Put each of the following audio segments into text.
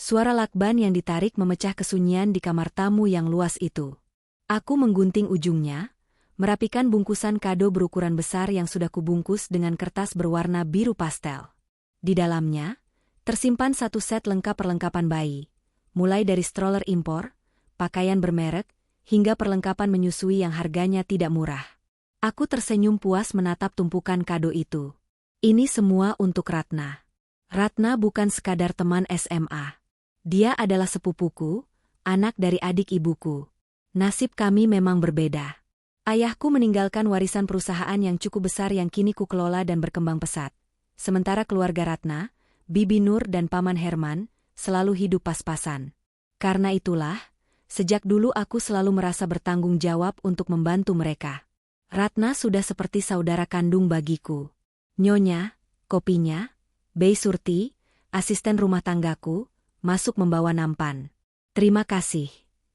Suara lakban yang ditarik memecah kesunyian di kamar tamu yang luas itu. Aku menggunting ujungnya, merapikan bungkusan kado berukuran besar yang sudah kubungkus dengan kertas berwarna biru pastel. Di dalamnya, tersimpan satu set lengkap perlengkapan bayi, mulai dari stroller impor, pakaian bermerek, hingga perlengkapan menyusui yang harganya tidak murah. Aku tersenyum puas menatap tumpukan kado itu. Ini semua untuk Ratna. Ratna bukan sekadar teman SMA. Dia adalah sepupuku, anak dari adik ibuku. Nasib kami memang berbeda. Ayahku meninggalkan warisan perusahaan yang cukup besar yang kini kukelola dan berkembang pesat. Sementara keluarga Ratna, Bibi Nur dan Paman Herman, selalu hidup pas-pasan. Karena itulah, sejak dulu aku selalu merasa bertanggung jawab untuk membantu mereka. Ratna sudah seperti saudara kandung bagiku. Nyonya, kopinya, Bei Surti, asisten rumah tanggaku, masuk membawa nampan. Terima kasih,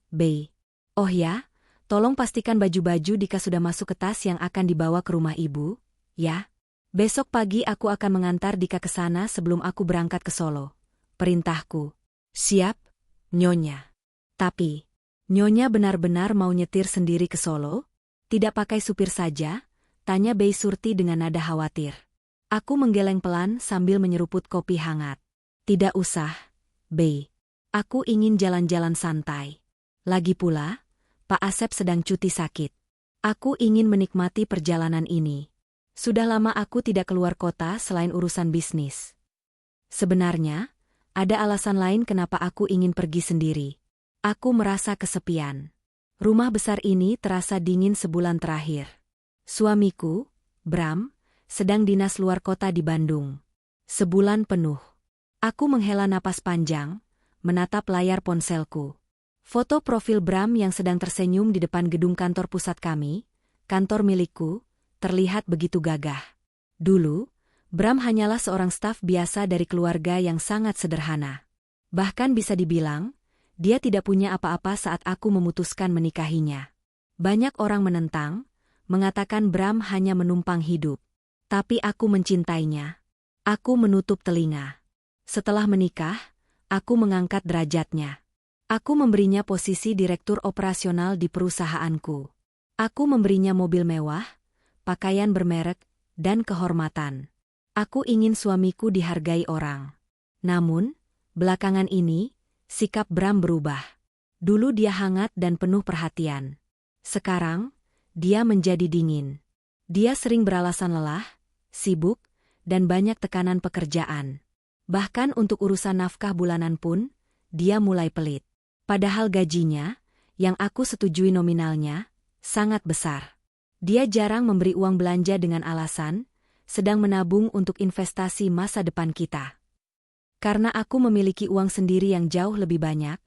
Bei. Oh ya, tolong pastikan baju-baju Dika sudah masuk ke tas yang akan dibawa ke rumah ibu, ya. Besok pagi aku akan mengantar Dika ke sana sebelum aku berangkat ke Solo. Perintahku. Siap, Nyonya. Tapi, Nyonya benar-benar mau nyetir sendiri ke Solo? Tidak pakai supir saja? Tanya Bei Surti dengan nada khawatir. Aku menggeleng pelan sambil menyeruput kopi hangat. Tidak usah, Bei. Aku ingin jalan-jalan santai. Lagi pula, Pak Asep sedang cuti sakit. Aku ingin menikmati perjalanan ini. Sudah lama aku tidak keluar kota selain urusan bisnis. Sebenarnya, ada alasan lain kenapa aku ingin pergi sendiri. Aku merasa kesepian. Rumah besar ini terasa dingin sebulan terakhir. Suamiku, Bram, sedang dinas luar kota di Bandung. Sebulan penuh. Aku menghela napas panjang, menatap layar ponselku. Foto profil Bram yang sedang tersenyum di depan gedung kantor pusat kami, kantor milikku, terlihat begitu gagah. Dulu, Bram hanyalah seorang staf biasa dari keluarga yang sangat sederhana. Bahkan bisa dibilang, dia tidak punya apa-apa saat aku memutuskan menikahinya. Banyak orang menentang, mengatakan Bram hanya menumpang hidup. Tapi aku mencintainya. Aku menutup telinga. Setelah menikah, aku mengangkat derajatnya. Aku memberinya posisi direktur operasional di perusahaanku. Aku memberinya mobil mewah, pakaian bermerek, dan kehormatan. Aku ingin suamiku dihargai orang. Namun, belakangan ini, sikap Bram berubah. Dulu dia hangat dan penuh perhatian. Sekarang, dia menjadi dingin. Dia sering beralasan lelah, sibuk, dan banyak tekanan pekerjaan. Bahkan untuk urusan nafkah bulanan pun, dia mulai pelit. Padahal gajinya, yang aku setujui nominalnya, sangat besar. Dia jarang memberi uang belanja dengan alasan, sedang menabung untuk investasi masa depan kita. Karena aku memiliki uang sendiri yang jauh lebih banyak,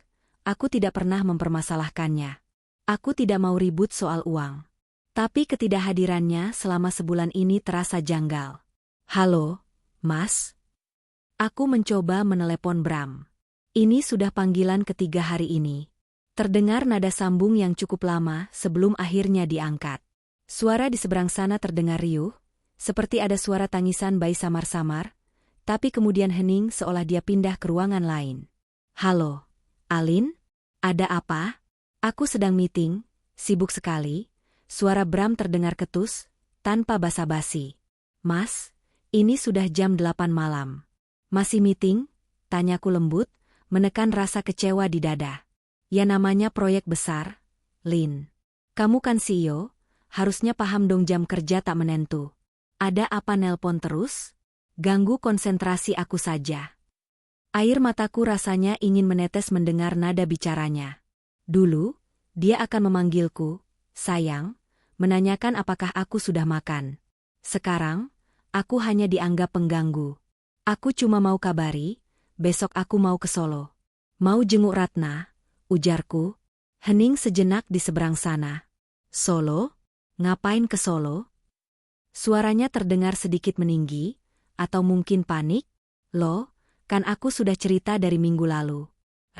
aku tidak pernah mempermasalahkannya. Aku tidak mau ribut soal uang. Tapi ketidakhadirannya selama sebulan ini terasa janggal. Halo, Mas? Aku mencoba menelepon Bram. Ini sudah panggilan ketiga hari ini. Terdengar nada sambung yang cukup lama sebelum akhirnya diangkat. Suara di seberang sana terdengar riuh, seperti ada suara tangisan bayi samar-samar, tapi kemudian hening seolah dia pindah ke ruangan lain. Halo, Alin? Ada apa? Aku sedang meeting, sibuk sekali. Suara Bram terdengar ketus, tanpa basa-basi. Mas, ini sudah jam 8 malam. Masih meeting? Tanyaku lembut, menekan rasa kecewa di dada. Ya namanya proyek besar, Lin. Kamu kan CEO, harusnya paham dong jam kerja tak menentu. Ada apa nelpon terus? Ganggu konsentrasi aku saja. Air mataku rasanya ingin menetes mendengar nada bicaranya. Dulu, dia akan memanggilku, sayang, menanyakan apakah aku sudah makan. Sekarang, aku hanya dianggap pengganggu. Aku cuma mau kabari, besok aku mau ke Solo. Mau jenguk Ratna, ujarku. Hening sejenak di seberang sana. Solo? Ngapain ke Solo? Suaranya terdengar sedikit meninggi, atau mungkin panik? Loh, kan aku sudah cerita dari minggu lalu.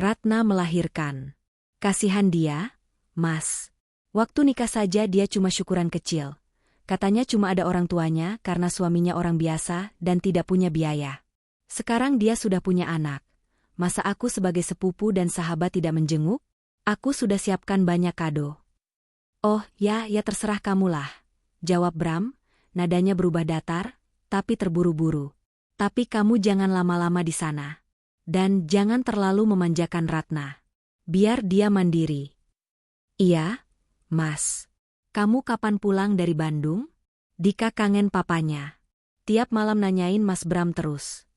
Ratna melahirkan. Kasihan dia, Mas. Waktu nikah saja dia cuma syukuran kecil. Katanya cuma ada orang tuanya karena suaminya orang biasa dan tidak punya biaya. Sekarang dia sudah punya anak. Masa aku sebagai sepupu dan sahabat tidak menjenguk? Aku sudah siapkan banyak kado. Oh, ya terserah kamulah, jawab Bram, nadanya berubah datar, tapi terburu-buru. Tapi kamu jangan lama-lama di sana. Dan jangan terlalu memanjakan Ratna. Biar dia mandiri. Iya, Mas. Kamu kapan pulang dari Bandung? Dika kangen papanya. Tiap malam nanyain Mas Bram terus.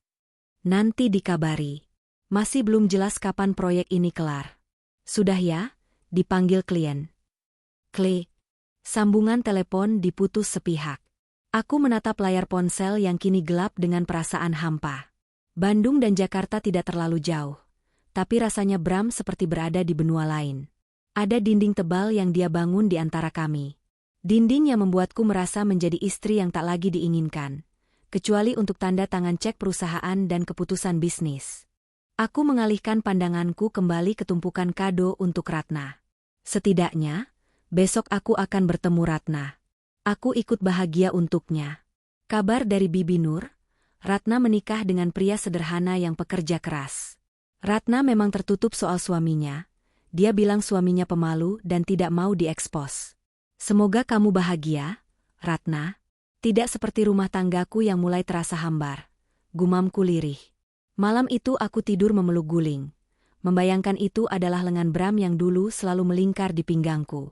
Nanti dikabari. Masih belum jelas kapan proyek ini kelar. Sudah ya, dipanggil klien. Klik. Sambungan telepon diputus sepihak. Aku menatap layar ponsel yang kini gelap dengan perasaan hampa. Bandung dan Jakarta tidak terlalu jauh. Tapi rasanya Bram seperti berada di benua lain. Ada dinding tebal yang dia bangun di antara kami. Dinding yang membuatku merasa menjadi istri yang tak lagi diinginkan. Kecuali untuk tanda tangan cek perusahaan dan keputusan bisnis. Aku mengalihkan pandanganku kembali ke tumpukan kado untuk Ratna. Setidaknya, besok aku akan bertemu Ratna. Aku ikut bahagia untuknya. Kabar dari Bibi Nur, Ratna menikah dengan pria sederhana yang pekerja keras. Ratna memang tertutup soal suaminya. Dia bilang suaminya pemalu dan tidak mau diekspos. Semoga kamu bahagia, Ratna. Tidak seperti rumah tanggaku yang mulai terasa hambar. Gumamku lirih. Malam itu aku tidur memeluk guling. Membayangkan itu adalah lengan Bram yang dulu selalu melingkar di pinggangku.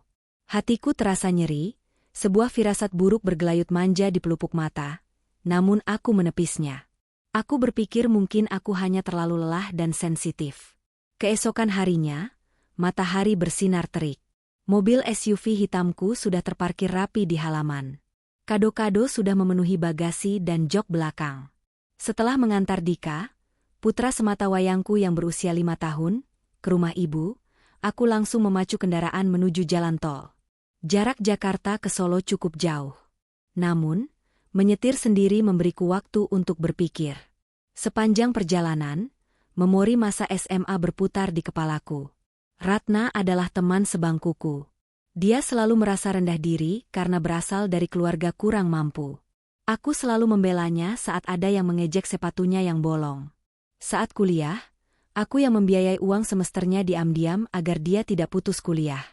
Hatiku terasa nyeri, sebuah firasat buruk bergelayut manja di pelupuk mata. Namun aku menepisnya. Aku berpikir mungkin aku hanya terlalu lelah dan sensitif. Keesokan harinya, matahari bersinar terik. Mobil SUV hitamku sudah terparkir rapi di halaman. Kado-kado sudah memenuhi bagasi dan jok belakang. Setelah mengantar Dika, putra sematawayangku yang berusia 5 tahun, ke rumah ibu, aku langsung memacu kendaraan menuju jalan tol. Jarak Jakarta ke Solo cukup jauh. Namun, menyetir sendiri memberiku waktu untuk berpikir. Sepanjang perjalanan, memori masa SMA berputar di kepalaku. Ratna adalah teman sebangkuku. Dia selalu merasa rendah diri karena berasal dari keluarga kurang mampu. Aku selalu membelanya saat ada yang mengejek sepatunya yang bolong. Saat kuliah, aku yang membiayai uang semesternya diam-diam agar dia tidak putus kuliah.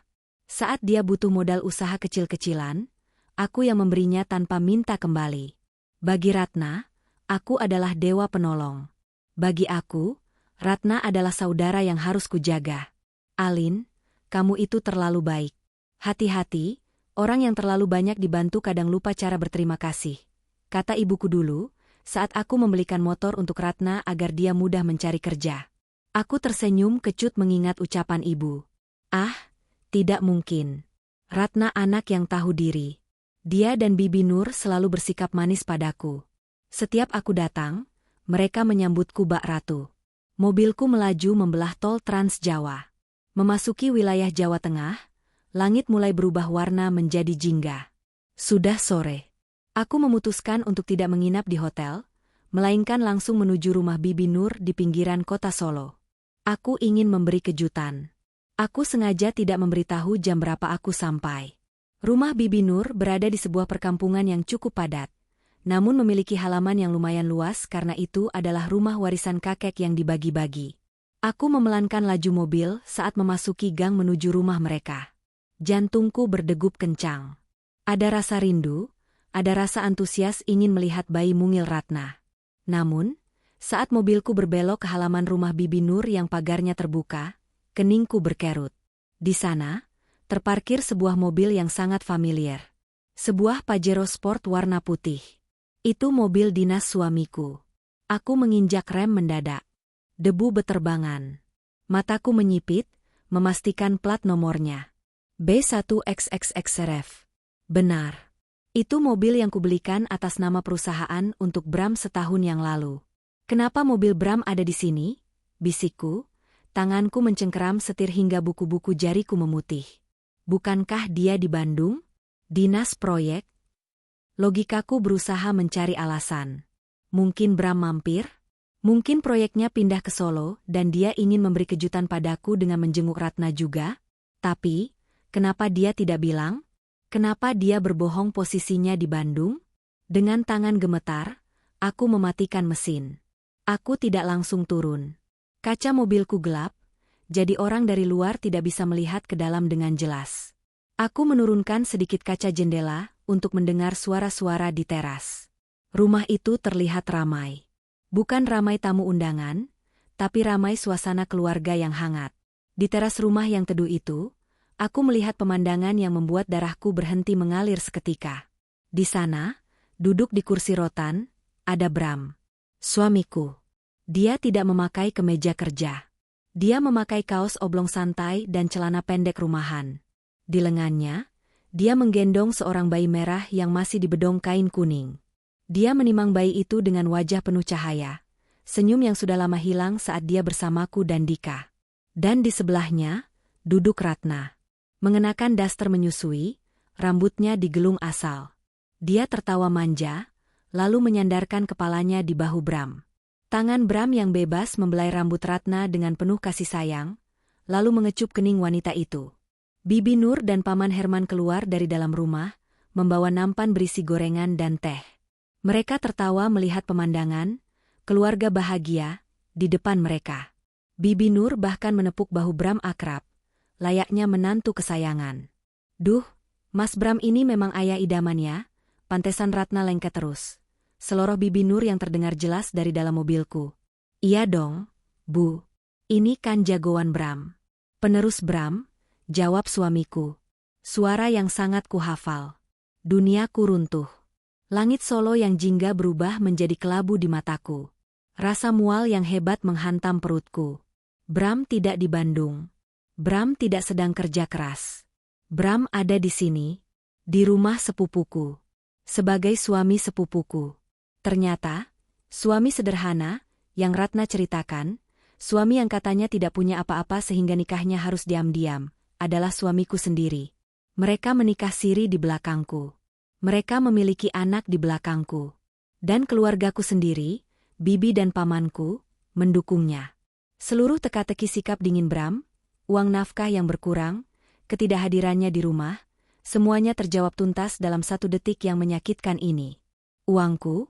Saat dia butuh modal usaha kecil-kecilan, aku yang memberinya tanpa minta kembali. Bagi Ratna, aku adalah dewa penolong. Bagi aku, Ratna adalah saudara yang harus kujaga. Alin, kamu itu terlalu baik. Hati-hati, orang yang terlalu banyak dibantu kadang lupa cara berterima kasih. Kata ibuku dulu, saat aku membelikan motor untuk Ratna agar dia mudah mencari kerja. Aku tersenyum kecut mengingat ucapan ibu. Ah, tidak mungkin. Ratna anak yang tahu diri. Dia dan Bibi Nur selalu bersikap manis padaku. Setiap aku datang, mereka menyambutku bak ratu. Mobilku melaju membelah tol Trans Jawa. Memasuki wilayah Jawa Tengah, langit mulai berubah warna menjadi jingga. Sudah sore. Aku memutuskan untuk tidak menginap di hotel, melainkan langsung menuju rumah Bibi Nur di pinggiran kota Solo. Aku ingin memberi kejutan. Aku sengaja tidak memberitahu jam berapa aku sampai. Rumah Bibi Nur berada di sebuah perkampungan yang cukup padat, namun memiliki halaman yang lumayan luas karena itu adalah rumah warisan kakek yang dibagi-bagi. Aku memelankan laju mobil saat memasuki gang menuju rumah mereka. Jantungku berdegup kencang. Ada rasa rindu, ada rasa antusias ingin melihat bayi mungil Ratna. Namun, saat mobilku berbelok ke halaman rumah Bibi Nur yang pagarnya terbuka, keningku berkerut. Di sana, terparkir sebuah mobil yang sangat familiar. Sebuah Pajero Sport warna putih. Itu mobil dinas suamiku. Aku menginjak rem mendadak. Debu beterbangan. Mataku menyipit, memastikan plat nomornya. B1XXXRF. Benar. Itu mobil yang kubelikan atas nama perusahaan untuk Bram setahun yang lalu. Kenapa mobil Bram ada di sini? Bisikku, tanganku mencengkeram setir hingga buku-buku jariku memutih. Bukankah dia di Bandung? Dinas proyek? Logikaku berusaha mencari alasan. Mungkin Bram mampir? Mungkin proyeknya pindah ke Solo dan dia ingin memberi kejutan padaku dengan menjenguk Ratna juga? Tapi, kenapa dia tidak bilang? Kenapa dia berbohong posisinya di Bandung? Dengan tangan gemetar, aku mematikan mesin. Aku tidak langsung turun. Kaca mobilku gelap, jadi orang dari luar tidak bisa melihat ke dalam dengan jelas. Aku menurunkan sedikit kaca jendela untuk mendengar suara-suara di teras. Rumah itu terlihat ramai. Bukan ramai tamu undangan, tapi ramai suasana keluarga yang hangat. Di teras rumah yang teduh itu, aku melihat pemandangan yang membuat darahku berhenti mengalir seketika. Di sana, duduk di kursi rotan, ada Bram. Suamiku. Dia tidak memakai kemeja kerja. Dia memakai kaos oblong santai dan celana pendek rumahan. Di lengannya, dia menggendong seorang bayi merah yang masih dibedong kain kuning. Dia menimang bayi itu dengan wajah penuh cahaya, senyum yang sudah lama hilang saat dia bersamaku dan Dika. Dan di sebelahnya, duduk Ratna. Mengenakan daster menyusui, rambutnya digelung asal. Dia tertawa manja, lalu menyandarkan kepalanya di bahu Bram. Tangan Bram yang bebas membelai rambut Ratna dengan penuh kasih sayang, lalu mengecup kening wanita itu. Bibi Nur dan Paman Herman keluar dari dalam rumah, membawa nampan berisi gorengan dan teh. Mereka tertawa melihat pemandangan, keluarga bahagia, di depan mereka. Bibi Nur bahkan menepuk bahu Bram akrab, layaknya menantu kesayangan. Duh, Mas Bram ini memang ayah idaman ya, pantesan Ratna lengket terus. Seloroh Bibi Nur yang terdengar jelas dari dalam mobilku. Iya dong, Bu. Ini kan jagoan Bram. Penerus Bram, jawab suamiku. Suara yang sangat kuhafal. Duniaku runtuh. Langit Solo yang jingga berubah menjadi kelabu di mataku. Rasa mual yang hebat menghantam perutku. Bram tidak di Bandung. Bram tidak sedang kerja keras. Bram ada di sini, di rumah sepupuku. Sebagai suami sepupuku. Ternyata, suami sederhana, yang Ratna ceritakan, suami yang katanya tidak punya apa-apa sehingga nikahnya harus diam-diam, adalah suamiku sendiri. Mereka menikah siri di belakangku. Mereka memiliki anak di belakangku. Dan keluargaku sendiri, bibi dan pamanku, mendukungnya. Seluruh teka-teki sikap dingin Bram, uang nafkah yang berkurang, ketidakhadirannya di rumah, semuanya terjawab tuntas dalam 1 detik yang menyakitkan ini. Uangku,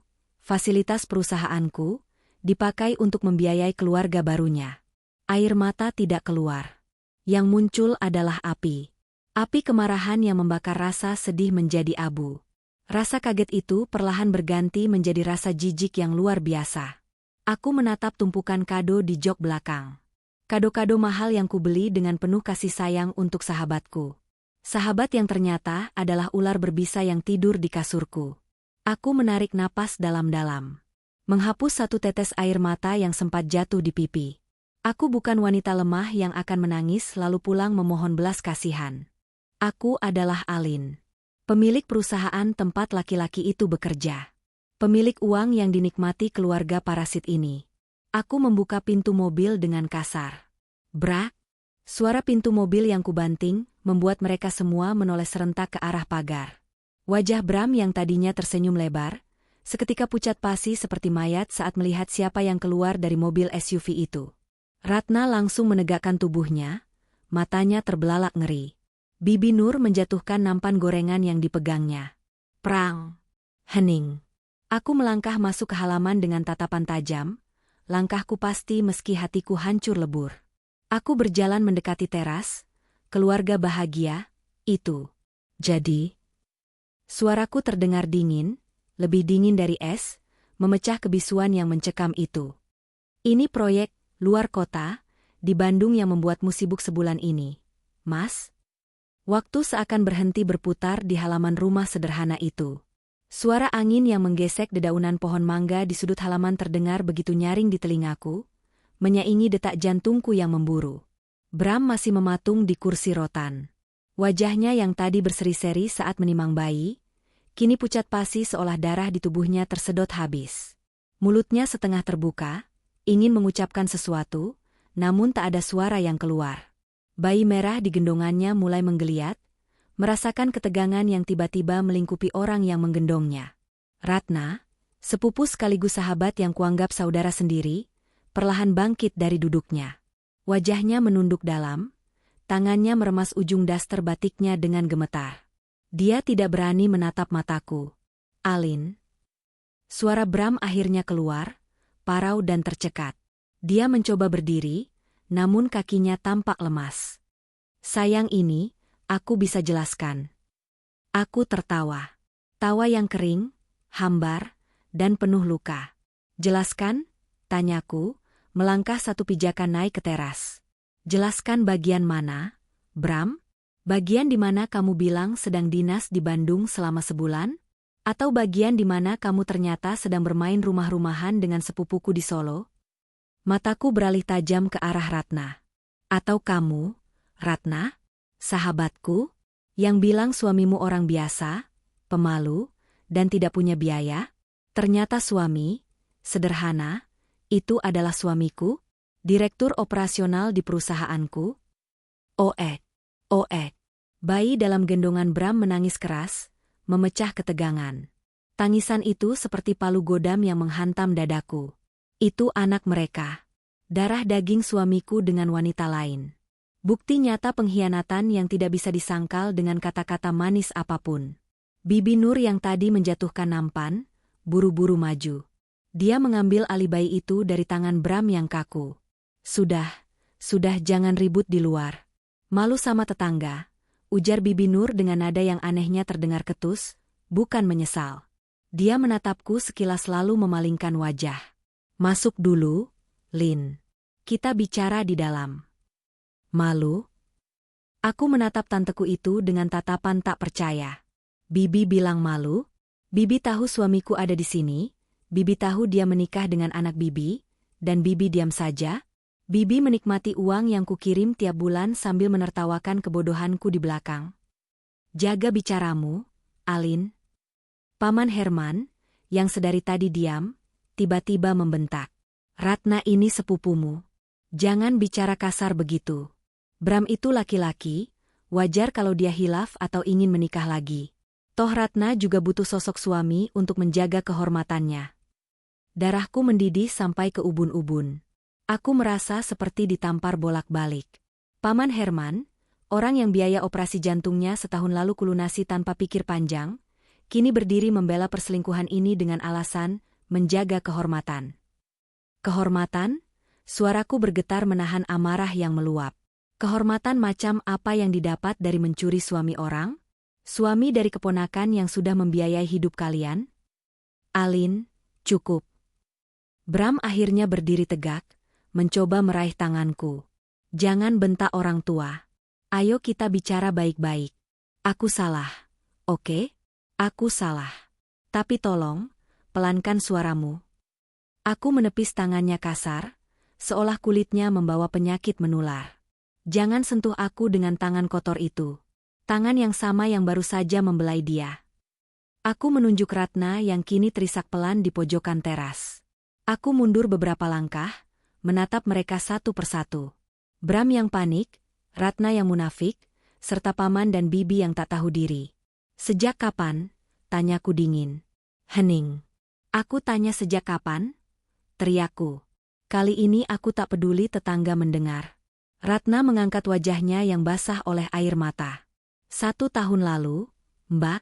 fasilitas perusahaanku, dipakai untuk membiayai keluarga barunya. Air mata tidak keluar. Yang muncul adalah api. Api kemarahan yang membakar rasa sedih menjadi abu. Rasa kaget itu perlahan berganti menjadi rasa jijik yang luar biasa. Aku menatap tumpukan kado di jok belakang. Kado-kado mahal yang kubeli dengan penuh kasih sayang untuk sahabatku. Sahabat yang ternyata adalah ular berbisa yang tidur di kasurku. Aku menarik napas dalam-dalam. Menghapus 1 tetes air mata yang sempat jatuh di pipi. Aku bukan wanita lemah yang akan menangis lalu pulang memohon belas kasihan. Aku adalah Alin. Pemilik perusahaan tempat laki-laki itu bekerja. Pemilik uang yang dinikmati keluarga parasit ini. Aku membuka pintu mobil dengan kasar. Brak! Suara pintu mobil yang kubanting membuat mereka semua menoleh serentak ke arah pagar. Wajah Bram yang tadinya tersenyum lebar, seketika pucat pasi seperti mayat saat melihat siapa yang keluar dari mobil SUV itu. Ratna langsung menegakkan tubuhnya, matanya terbelalak ngeri. Bibi Nur menjatuhkan nampan gorengan yang dipegangnya. Prang! Hening. Aku melangkah masuk ke halaman dengan tatapan tajam, langkahku pasti meski hatiku hancur lebur. Aku berjalan mendekati teras, keluarga bahagia, itu. Jadi, suaraku terdengar dingin, lebih dingin dari es, memecah kebisuan yang mencekam itu. Ini proyek, luar kota, di Bandung yang membuatmu sibuk sebulan ini, Mas? Waktu seakan berhenti berputar di halaman rumah sederhana itu. Suara angin yang menggesek dedaunan pohon mangga di sudut halaman terdengar begitu nyaring di telingaku, menyaingi detak jantungku yang memburu. Bram masih mematung di kursi rotan. Wajahnya yang tadi berseri-seri saat menimang bayi, kini pucat pasi seolah darah di tubuhnya tersedot habis. Mulutnya setengah terbuka, ingin mengucapkan sesuatu, namun tak ada suara yang keluar. Bayi merah di gendongannya mulai menggeliat, merasakan ketegangan yang tiba-tiba melingkupi orang yang menggendongnya. Ratna, sepupu sekaligus sahabat yang kuanggap saudara sendiri, perlahan bangkit dari duduknya. Wajahnya menunduk dalam, tangannya meremas ujung daster batiknya dengan gemetar. Dia tidak berani menatap mataku. Alin. Suara Bram akhirnya keluar, parau dan tercekat. Dia mencoba berdiri, namun kakinya tampak lemas. Sayang ini, aku bisa jelaskan. Aku tertawa. Tawa yang kering, hambar, dan penuh luka. Jelaskan? Tanyaku, melangkah satu pijakan naik ke teras. Jelaskan bagian mana, Bram? Bagian di mana kamu bilang sedang dinas di Bandung selama sebulan? Atau bagian di mana kamu ternyata sedang bermain rumah-rumahan dengan sepupuku di Solo? Mataku beralih tajam ke arah Ratna. Atau kamu, Ratna, sahabatku, yang bilang suamimu orang biasa, pemalu, dan tidak punya biaya? Ternyata suami, sederhana, itu adalah suamiku, direktur operasional di perusahaanku. Oek, oek. Bayi dalam gendongan Bram menangis keras, memecah ketegangan. Tangisan itu seperti palu godam yang menghantam dadaku. Itu anak mereka. Darah daging suamiku dengan wanita lain. Bukti nyata pengkhianatan yang tidak bisa disangkal dengan kata-kata manis apapun. Bibi Nur yang tadi menjatuhkan nampan, buru-buru maju. Dia mengambil alih bayi itu dari tangan Bram yang kaku. Sudah jangan ribut di luar. Malu sama tetangga, ujar Bibi Nur dengan nada yang anehnya terdengar ketus, bukan menyesal. Dia menatapku sekilas lalu memalingkan wajah. Masuk dulu, Lin. Kita bicara di dalam. Malu? Aku menatap tanteku itu dengan tatapan tak percaya. Bibi bilang malu? Bibi tahu suamiku ada di sini, Bibi tahu dia menikah dengan anak Bibi, dan Bibi diam saja? Bibi menikmati uang yang kukirim tiap bulan sambil menertawakan kebodohanku di belakang. Jaga bicaramu, Alin. Paman Herman, yang sedari tadi diam, tiba-tiba membentak. Ratna ini sepupumu. Jangan bicara kasar begitu. Bram itu laki-laki, wajar kalau dia hilaf atau ingin menikah lagi. Toh Ratna juga butuh sosok suami untuk menjaga kehormatannya. Darahku mendidih sampai ke ubun-ubun. Aku merasa seperti ditampar bolak-balik. Paman Herman, orang yang biaya operasi jantungnya setahun lalu kulunasi tanpa pikir panjang, kini berdiri membela perselingkuhan ini dengan alasan menjaga kehormatan. Kehormatan? Suaraku bergetar menahan amarah yang meluap. Kehormatan macam apa yang didapat dari mencuri suami orang? Suami dari keponakan yang sudah membiayai hidup kalian? Alin, cukup. Bram akhirnya berdiri tegak, mencoba meraih tanganku. Jangan bentak orang tua. Ayo kita bicara baik-baik. Aku salah, oke? Aku salah. Tapi tolong, pelankan suaramu. Aku menepis tangannya kasar, seolah kulitnya membawa penyakit menular. Jangan sentuh aku dengan tangan kotor itu. Tangan yang sama yang baru saja membelai dia. Aku menunjuk Ratna yang kini terisak pelan di pojokan teras. Aku mundur beberapa langkah, menatap mereka satu persatu. Bram yang panik, Ratna yang munafik, serta Paman dan Bibi yang tak tahu diri. Sejak kapan? Tanyaku dingin. Hening. Aku tanya sejak kapan? Teriakku. Kali ini aku tak peduli tetangga mendengar. Ratna mengangkat wajahnya yang basah oleh air mata. 1 tahun lalu, Mbak.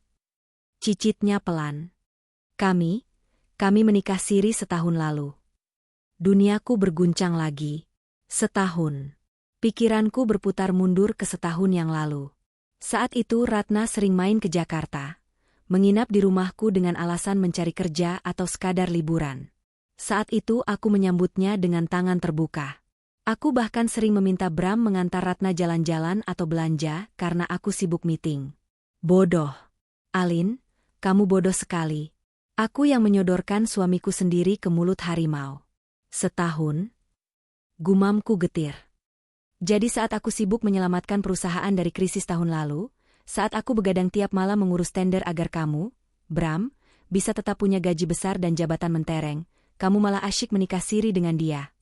Cicitnya pelan. Kami menikah siri setahun lalu. Duniaku berguncang lagi. Setahun. Pikiranku berputar mundur ke setahun yang lalu. Saat itu Ratna sering main ke Jakarta, menginap di rumahku dengan alasan mencari kerja atau sekadar liburan. Saat itu aku menyambutnya dengan tangan terbuka. Aku bahkan sering meminta Bram mengantar Ratna jalan-jalan atau belanja karena aku sibuk meeting. Bodoh. Alin, kamu bodoh sekali. Aku yang menyodorkan suamiku sendiri ke mulut harimau. Setahun? Gumamku getir. Jadi saat aku sibuk menyelamatkan perusahaan dari krisis tahun lalu, saat aku begadang tiap malam mengurus tender agar kamu, Bram, bisa tetap punya gaji besar dan jabatan mentereng, kamu malah asyik menikah siri dengan dia.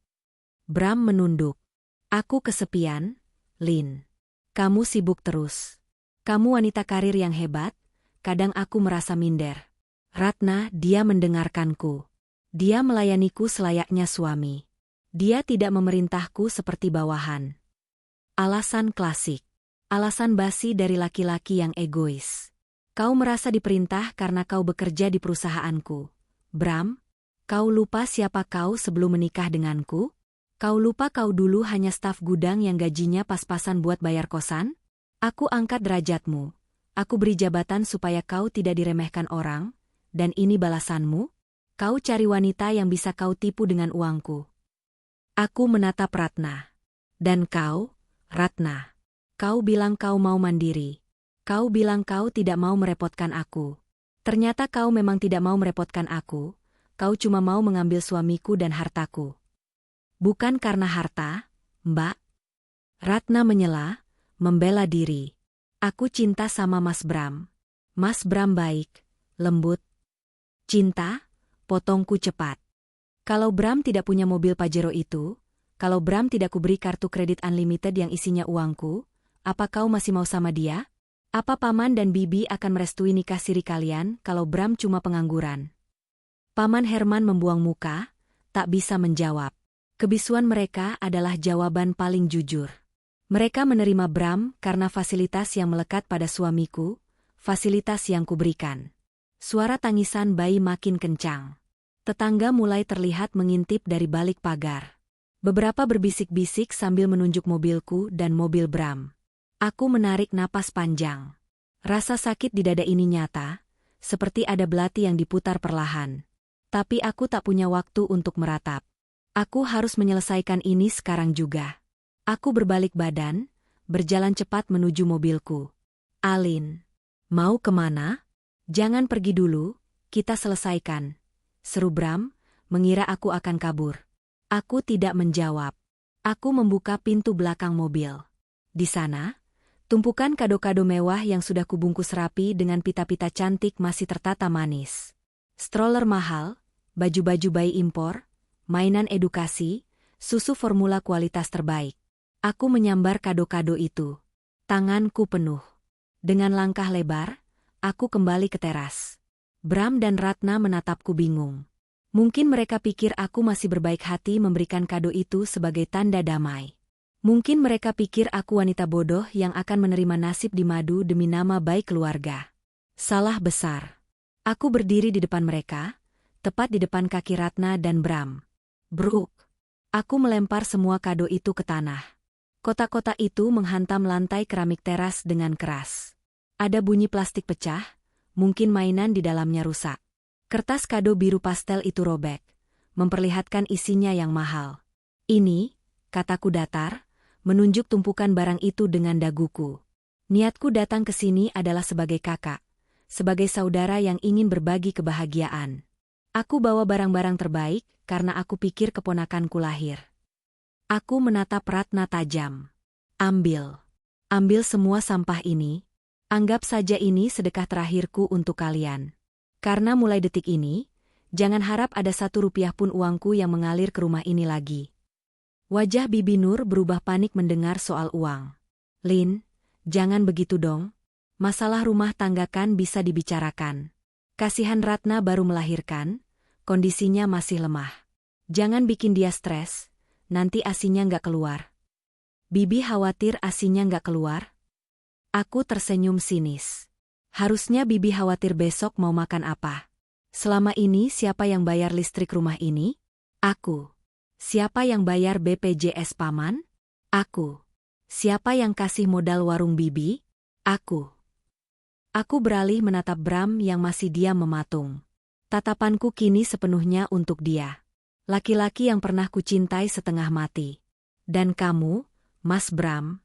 Bram menunduk. Aku kesepian, Lin. Kamu sibuk terus. Kamu wanita karir yang hebat, kadang aku merasa minder. Ratna, dia mendengarkanku. Dia melayaniku selayaknya suami. Dia tidak memerintahku seperti bawahan. Alasan klasik. Alasan basi dari laki-laki yang egois. Kau merasa diperintah karena kau bekerja di perusahaanku. Bram, kau lupa siapa kau sebelum menikah denganku? Kau lupa kau dulu hanya staf gudang yang gajinya pas-pasan buat bayar kosan? Aku angkat derajatmu. Aku beri jabatan supaya kau tidak diremehkan orang, dan ini balasanmu? Kau cari wanita yang bisa kau tipu dengan uangku. Aku menatap Ratna. Dan kau, Ratna. Kau bilang kau mau mandiri. Kau bilang kau tidak mau merepotkan aku. Ternyata kau memang tidak mau merepotkan aku. Kau cuma mau mengambil suamiku dan hartaku. Bukan karena harta, Mbak. Ratna menyela, membela diri. Aku cinta sama Mas Bram. Mas Bram baik, lembut. Cinta, potongku cepat. Kalau Bram tidak punya mobil Pajero itu, kalau Bram tidak kuberi kartu kredit unlimited yang isinya uangku, apa kau masih mau sama dia? Apa Paman dan Bibi akan merestui nikah siri kalian kalau Bram cuma pengangguran? Paman Herman membuang muka, tak bisa menjawab. Kebisuan mereka adalah jawaban paling jujur. Mereka menerima Bram karena fasilitas yang melekat pada suamiku, fasilitas yang kuberikan. Suara tangisan bayi makin kencang. Tetangga mulai terlihat mengintip dari balik pagar. Beberapa berbisik-bisik sambil menunjuk mobilku dan mobil Bram. Aku menarik napas panjang. Rasa sakit di dada ini nyata, seperti ada belati yang diputar perlahan. Tapi aku tak punya waktu untuk meratap. Aku harus menyelesaikan ini sekarang juga. Aku berbalik badan, berjalan cepat menuju mobilku. Alin, mau kemana? Jangan pergi dulu, kita selesaikan. Seru Bram, mengira aku akan kabur. Aku tidak menjawab. Aku membuka pintu belakang mobil. Di sana, tumpukan kado-kado mewah yang sudah kubungkus rapi dengan pita-pita cantik masih tertata manis. Stroller mahal, baju-baju bayi impor, mainan edukasi, susu formula kualitas terbaik. Aku menyambar kado-kado itu. Tanganku penuh. Dengan langkah lebar, aku kembali ke teras. Bram dan Ratna menatapku bingung. Mungkin mereka pikir aku masih berbaik hati memberikan kado itu sebagai tanda damai. Mungkin mereka pikir aku wanita bodoh yang akan menerima nasib di madu demi nama baik keluarga. Salah besar. Aku berdiri di depan mereka, tepat di depan kaki Ratna dan Bram. Bruk. Aku melempar semua kado itu ke tanah. Kotak-kotak itu menghantam lantai keramik teras dengan keras. Ada bunyi plastik pecah, mungkin mainan di dalamnya rusak. Kertas kado biru pastel itu robek, memperlihatkan isinya yang mahal. Ini, kataku datar, menunjuk tumpukan barang itu dengan daguku. Niatku datang ke sini adalah sebagai kakak, sebagai saudara yang ingin berbagi kebahagiaan. Aku bawa barang-barang terbaik karena aku pikir keponakanku lahir. Aku menatap Ratna tajam. Ambil. Ambil semua sampah ini. Anggap saja ini sedekah terakhirku untuk kalian. Karena mulai detik ini, jangan harap ada 1 rupiah pun uangku yang mengalir ke rumah ini lagi. Wajah Bibi Nur berubah panik mendengar soal uang. Lin, jangan begitu dong. Masalah rumah tangga kan bisa dibicarakan. Kasihan Ratna baru melahirkan, kondisinya masih lemah. Jangan bikin dia stres, nanti ASINya nggak keluar. Bibi khawatir ASINya nggak keluar? Aku tersenyum sinis. Harusnya Bibi khawatir besok mau makan apa. Selama ini siapa yang bayar listrik rumah ini? Aku. Siapa yang bayar BPJS Paman? Aku. Siapa yang kasih modal warung Bibi? Aku. Aku beralih menatap Bram yang masih diam mematung. Tatapanku kini sepenuhnya untuk dia. Laki-laki yang pernah kucintai setengah mati. Dan kamu, Mas Bram?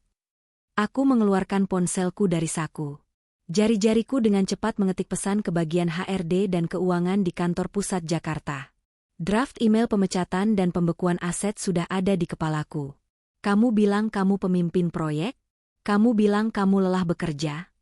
Aku mengeluarkan ponselku dari saku. Jari-jariku dengan cepat mengetik pesan ke bagian HRD dan keuangan di kantor pusat Jakarta. Draft email pemecatan dan pembekuan aset sudah ada di kepalaku. Kamu bilang kamu pemimpin proyek? Kamu bilang kamu lelah bekerja?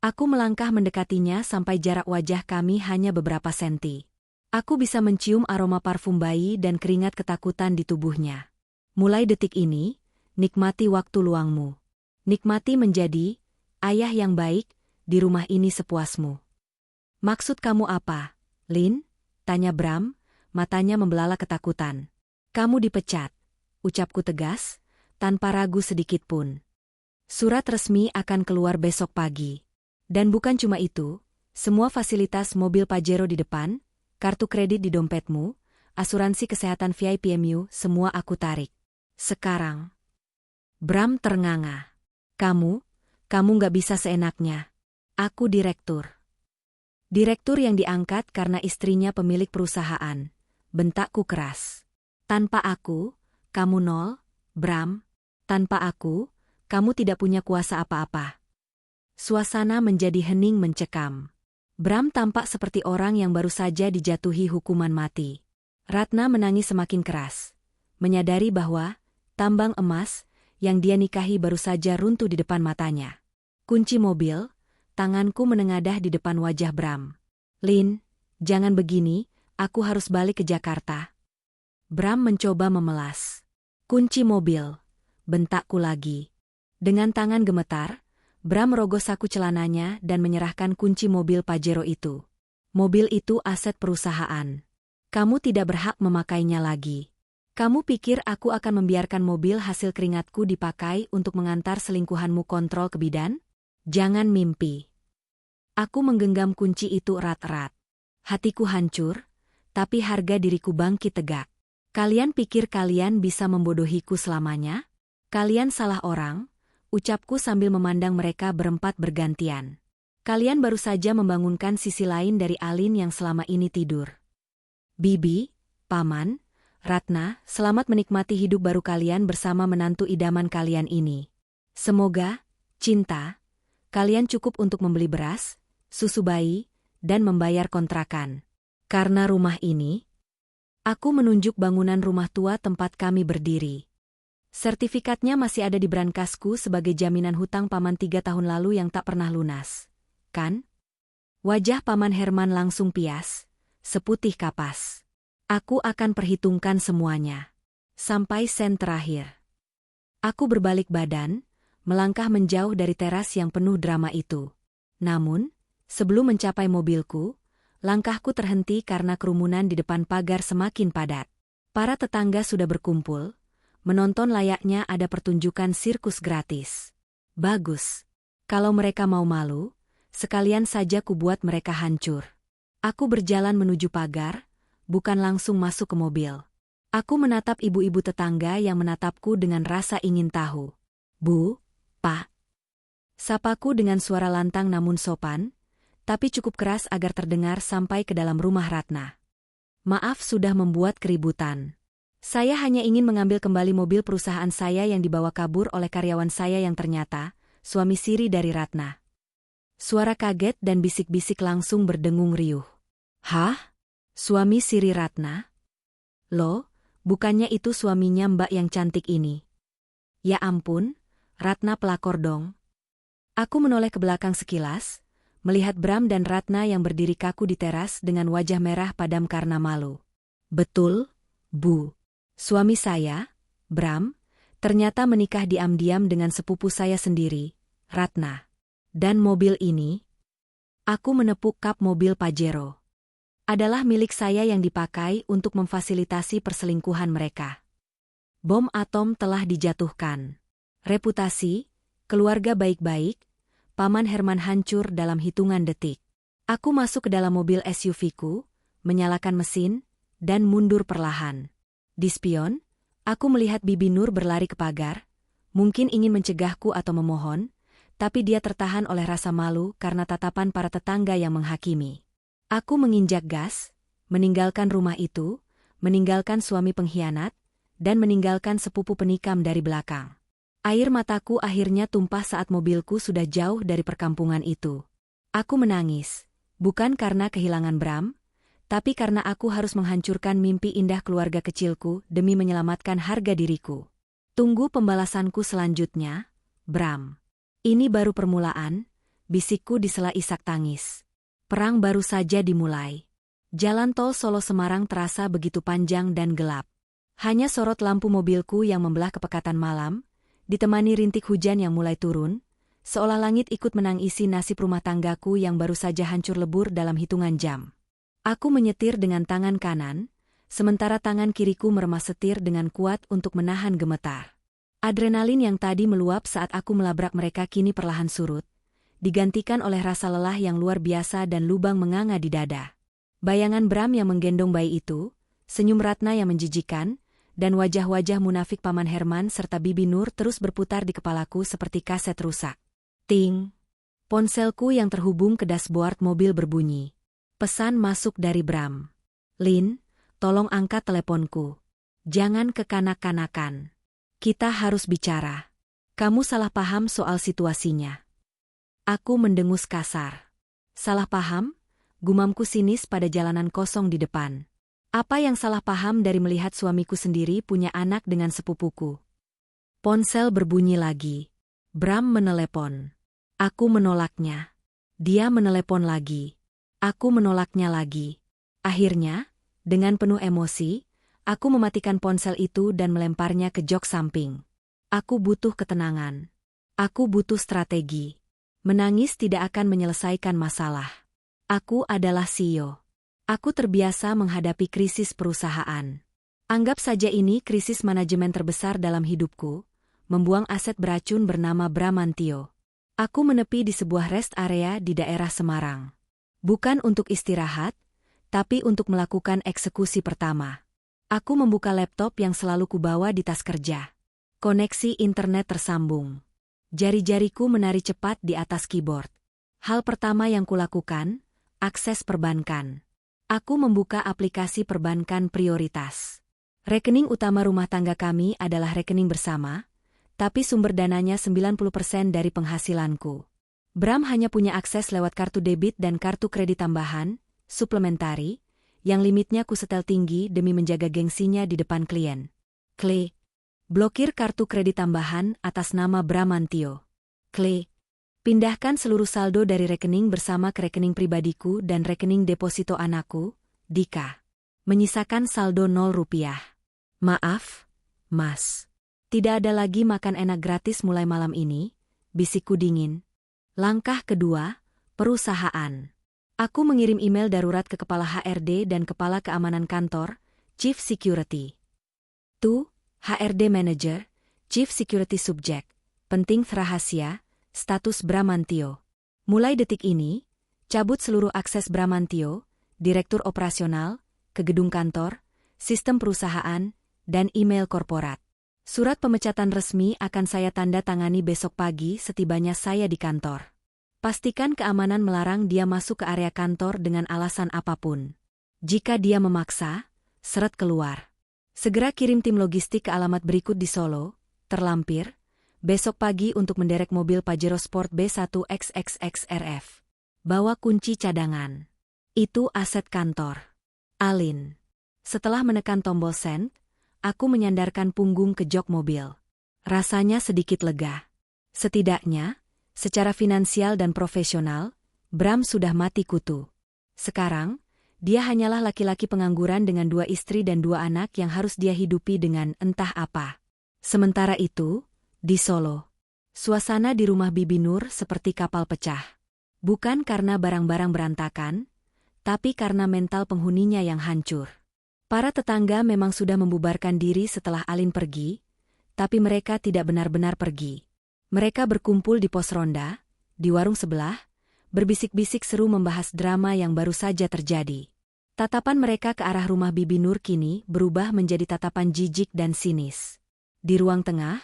Aku melangkah mendekatinya sampai jarak wajah kami hanya beberapa senti. Aku bisa mencium aroma parfum bayi dan keringat ketakutan di tubuhnya. Mulai detik ini, nikmati waktu luangmu. Nikmati menjadi ayah yang baik di rumah ini sepuasmu. Maksud kamu apa, Lin? Tanya Bram, matanya membelalak ketakutan. Kamu dipecat, ucapku tegas, tanpa ragu sedikit pun. Surat resmi akan keluar besok pagi. Dan bukan cuma itu, semua fasilitas mobil Pajero di depan, kartu kredit di dompetmu, asuransi kesehatan VIPMU, semua aku tarik. Sekarang. Bram ternganga. Kamu nggak bisa seenaknya. Aku direktur. Direktur yang diangkat karena istrinya pemilik perusahaan. Bentakku keras. Tanpa aku, kamu nol, Bram. Tanpa aku, kamu tidak punya kuasa apa-apa. Suasana menjadi hening mencekam. Bram tampak seperti orang yang baru saja dijatuhi hukuman mati. Ratna menangis semakin keras, menyadari bahwa tambang emas yang dia nikahi baru saja runtuh di depan matanya. Kunci mobil, tanganku menengadah di depan wajah Bram. Lin, jangan begini, aku harus balik ke Jakarta. Bram mencoba memelas. Kunci mobil, bentakku lagi. Dengan tangan gemetar, Bram merogoh saku celananya dan menyerahkan kunci mobil Pajero itu. Mobil itu aset perusahaan. Kamu tidak berhak memakainya lagi. Kamu pikir aku akan membiarkan mobil hasil keringatku dipakai untuk mengantar selingkuhanmu kontrol ke bidan? Jangan mimpi. Aku menggenggam kunci itu erat-erat. Hatiku hancur, tapi harga diriku bangkit tegak. Kalian pikir kalian bisa membodohiku selamanya? Kalian salah orang, ucapku sambil memandang mereka berempat bergantian. Kalian baru saja membangunkan sisi lain dari Alin yang selama ini tidur. Bibi, Paman, Ratna, selamat menikmati hidup baru kalian bersama menantu idaman kalian ini. Semoga, cinta, kalian cukup untuk membeli beras, susu bayi, dan membayar kontrakan. Karena rumah ini, aku menunjuk bangunan rumah tua tempat kami berdiri. Sertifikatnya masih ada di brankasku sebagai jaminan hutang Paman 3 tahun lalu yang tak pernah lunas. Kan? Wajah Paman Herman langsung pias, seputih kapas. Aku akan perhitungkan semuanya. Sampai sen terakhir. Aku berbalik badan, melangkah menjauh dari teras yang penuh drama itu. Namun, sebelum mencapai mobilku, langkahku terhenti karena kerumunan di depan pagar semakin padat. Para tetangga sudah berkumpul, menonton layaknya ada pertunjukan sirkus gratis. Bagus. Kalau mereka mau malu, sekalian saja kubuat mereka hancur. Aku berjalan menuju pagar, bukan langsung masuk ke mobil. Aku menatap ibu-ibu tetangga yang menatapku dengan rasa ingin tahu. Bu, Pak. Sapaku dengan suara lantang namun sopan, tapi cukup keras agar terdengar sampai ke dalam rumah Ratna. Maaf sudah membuat keributan. Saya hanya ingin mengambil kembali mobil perusahaan saya yang dibawa kabur oleh karyawan saya yang ternyata suami siri dari Ratna. Suara kaget dan bisik-bisik langsung berdengung riuh. Hah? Suami siri Ratna? Loh, bukannya itu suaminya Mbak yang cantik ini? Ya ampun, Ratna pelakor dong. Aku menoleh ke belakang sekilas, melihat Bram dan Ratna yang berdiri kaku di teras dengan wajah merah padam karena malu. Betul, Bu. Suami saya, Bram, ternyata menikah diam-diam dengan sepupu saya sendiri, Ratna. Dan mobil ini, aku menepuk kap mobil Pajero, adalah milik saya yang dipakai untuk memfasilitasi perselingkuhan mereka. Bom atom telah dijatuhkan. Reputasi, keluarga baik-baik, Paman Herman hancur dalam hitungan detik. Aku masuk ke dalam mobil SUV-ku, menyalakan mesin, dan mundur perlahan. Di spion, aku melihat Bibi Nur berlari ke pagar, mungkin ingin mencegahku atau memohon, tapi dia tertahan oleh rasa malu karena tatapan para tetangga yang menghakimi. Aku menginjak gas, meninggalkan rumah itu, meninggalkan suami pengkhianat, dan meninggalkan sepupu penikam dari belakang. Air mataku akhirnya tumpah saat mobilku sudah jauh dari perkampungan itu. Aku menangis, bukan karena kehilangan Bram, tapi karena aku harus menghancurkan mimpi indah keluarga kecilku demi menyelamatkan harga diriku. Tunggu pembalasanku selanjutnya, Bram. Ini baru permulaan, bisikku di sela isak tangis. Perang baru saja dimulai. Jalan tol Solo-Semarang terasa begitu panjang dan gelap. Hanya sorot lampu mobilku yang membelah kepekatan malam, ditemani rintik hujan yang mulai turun, seolah langit ikut menangisi nasib rumah tanggaku yang baru saja hancur lebur dalam hitungan jam. Aku menyetir dengan tangan kanan, sementara tangan kiriku meremas setir dengan kuat untuk menahan gemetar. Adrenalin yang tadi meluap saat aku melabrak mereka kini perlahan surut, digantikan oleh rasa lelah yang luar biasa dan lubang menganga di dada. Bayangan Bram yang menggendong bayi itu, senyum Ratna yang menjijikan, dan wajah-wajah munafik Paman Herman serta Bibi Nur terus berputar di kepalaku seperti kaset rusak. Ting! Ponselku yang terhubung ke dashboard mobil berbunyi. Pesan masuk dari Bram. Lin, tolong angkat teleponku. Jangan kekanak-kanakan. Kita harus bicara. Kamu salah paham soal situasinya. Aku mendengus kasar. Salah paham? Gumamku sinis pada jalanan kosong di depan. Apa yang salah paham dari melihat suamiku sendiri punya anak dengan sepupuku? Ponsel berbunyi lagi. Bram menelepon. Aku menolaknya. Dia menelepon lagi. Aku menolaknya lagi. Akhirnya, dengan penuh emosi, aku mematikan ponsel itu dan melemparnya ke jok samping. Aku butuh ketenangan. Aku butuh strategi. Menangis tidak akan menyelesaikan masalah. Aku adalah CEO. Aku terbiasa menghadapi krisis perusahaan. Anggap saja ini krisis manajemen terbesar dalam hidupku, membuang aset beracun bernama Bramantio. Aku menepi di sebuah rest area di daerah Semarang. Bukan untuk istirahat, tapi untuk melakukan eksekusi pertama. Aku membuka laptop yang selalu kubawa di tas kerja. Koneksi internet tersambung. Jari-jariku menari cepat di atas keyboard. Hal pertama yang kulakukan, akses perbankan. Aku membuka aplikasi perbankan prioritas. Rekening utama rumah tangga kami adalah rekening bersama, tapi sumber dananya 90% dari penghasilanku. Bram hanya punya akses lewat kartu debit dan kartu kredit tambahan, suplementari, yang limitnya ku setel tinggi demi menjaga gengsinya di depan klien. Klik. Blokir kartu kredit tambahan atas nama Bramantio. Klik. Pindahkan seluruh saldo dari rekening bersama ke rekening pribadiku dan rekening deposito anakku, Dika. Menyisakan saldo 0 rupiah. Maaf, Mas. Tidak ada lagi makan enak gratis mulai malam ini, bisikku dingin. Langkah kedua, perusahaan. Aku mengirim email darurat ke kepala HRD dan kepala keamanan kantor, Chief Security. HRD Manager, Chief Security Subject, penting rahasia, status Bramantio. Mulai detik ini, cabut seluruh akses Bramantio, direktur operasional, ke gedung kantor, sistem perusahaan, dan email korporat. Surat pemecatan resmi akan saya tanda tangani besok pagi setibanya saya di kantor. Pastikan keamanan melarang dia masuk ke area kantor dengan alasan apapun. Jika dia memaksa, seret keluar. Segera kirim tim logistik ke alamat berikut di Solo, terlampir, besok pagi untuk menderek mobil Pajero Sport B1XXXRF. Bawa kunci cadangan. Itu aset kantor. Alin. Setelah menekan tombol send, aku menyandarkan punggung ke jok mobil. Rasanya sedikit lega. Setidaknya, secara finansial dan profesional, Bram sudah mati kutu. Sekarang, dia hanyalah laki-laki pengangguran dengan 2 istri dan 2 anak yang harus dia hidupi dengan entah apa. Sementara itu, di Solo, suasana di rumah Bibi Nur seperti kapal pecah. Bukan karena barang-barang berantakan, tapi karena mental penghuninya yang hancur. Para tetangga memang sudah membubarkan diri setelah Alin pergi, tapi mereka tidak benar-benar pergi. Mereka berkumpul di pos ronda, di warung sebelah, berbisik-bisik seru membahas drama yang baru saja terjadi. Tatapan mereka ke arah rumah Bibi Nur kini berubah menjadi tatapan jijik dan sinis. Di ruang tengah,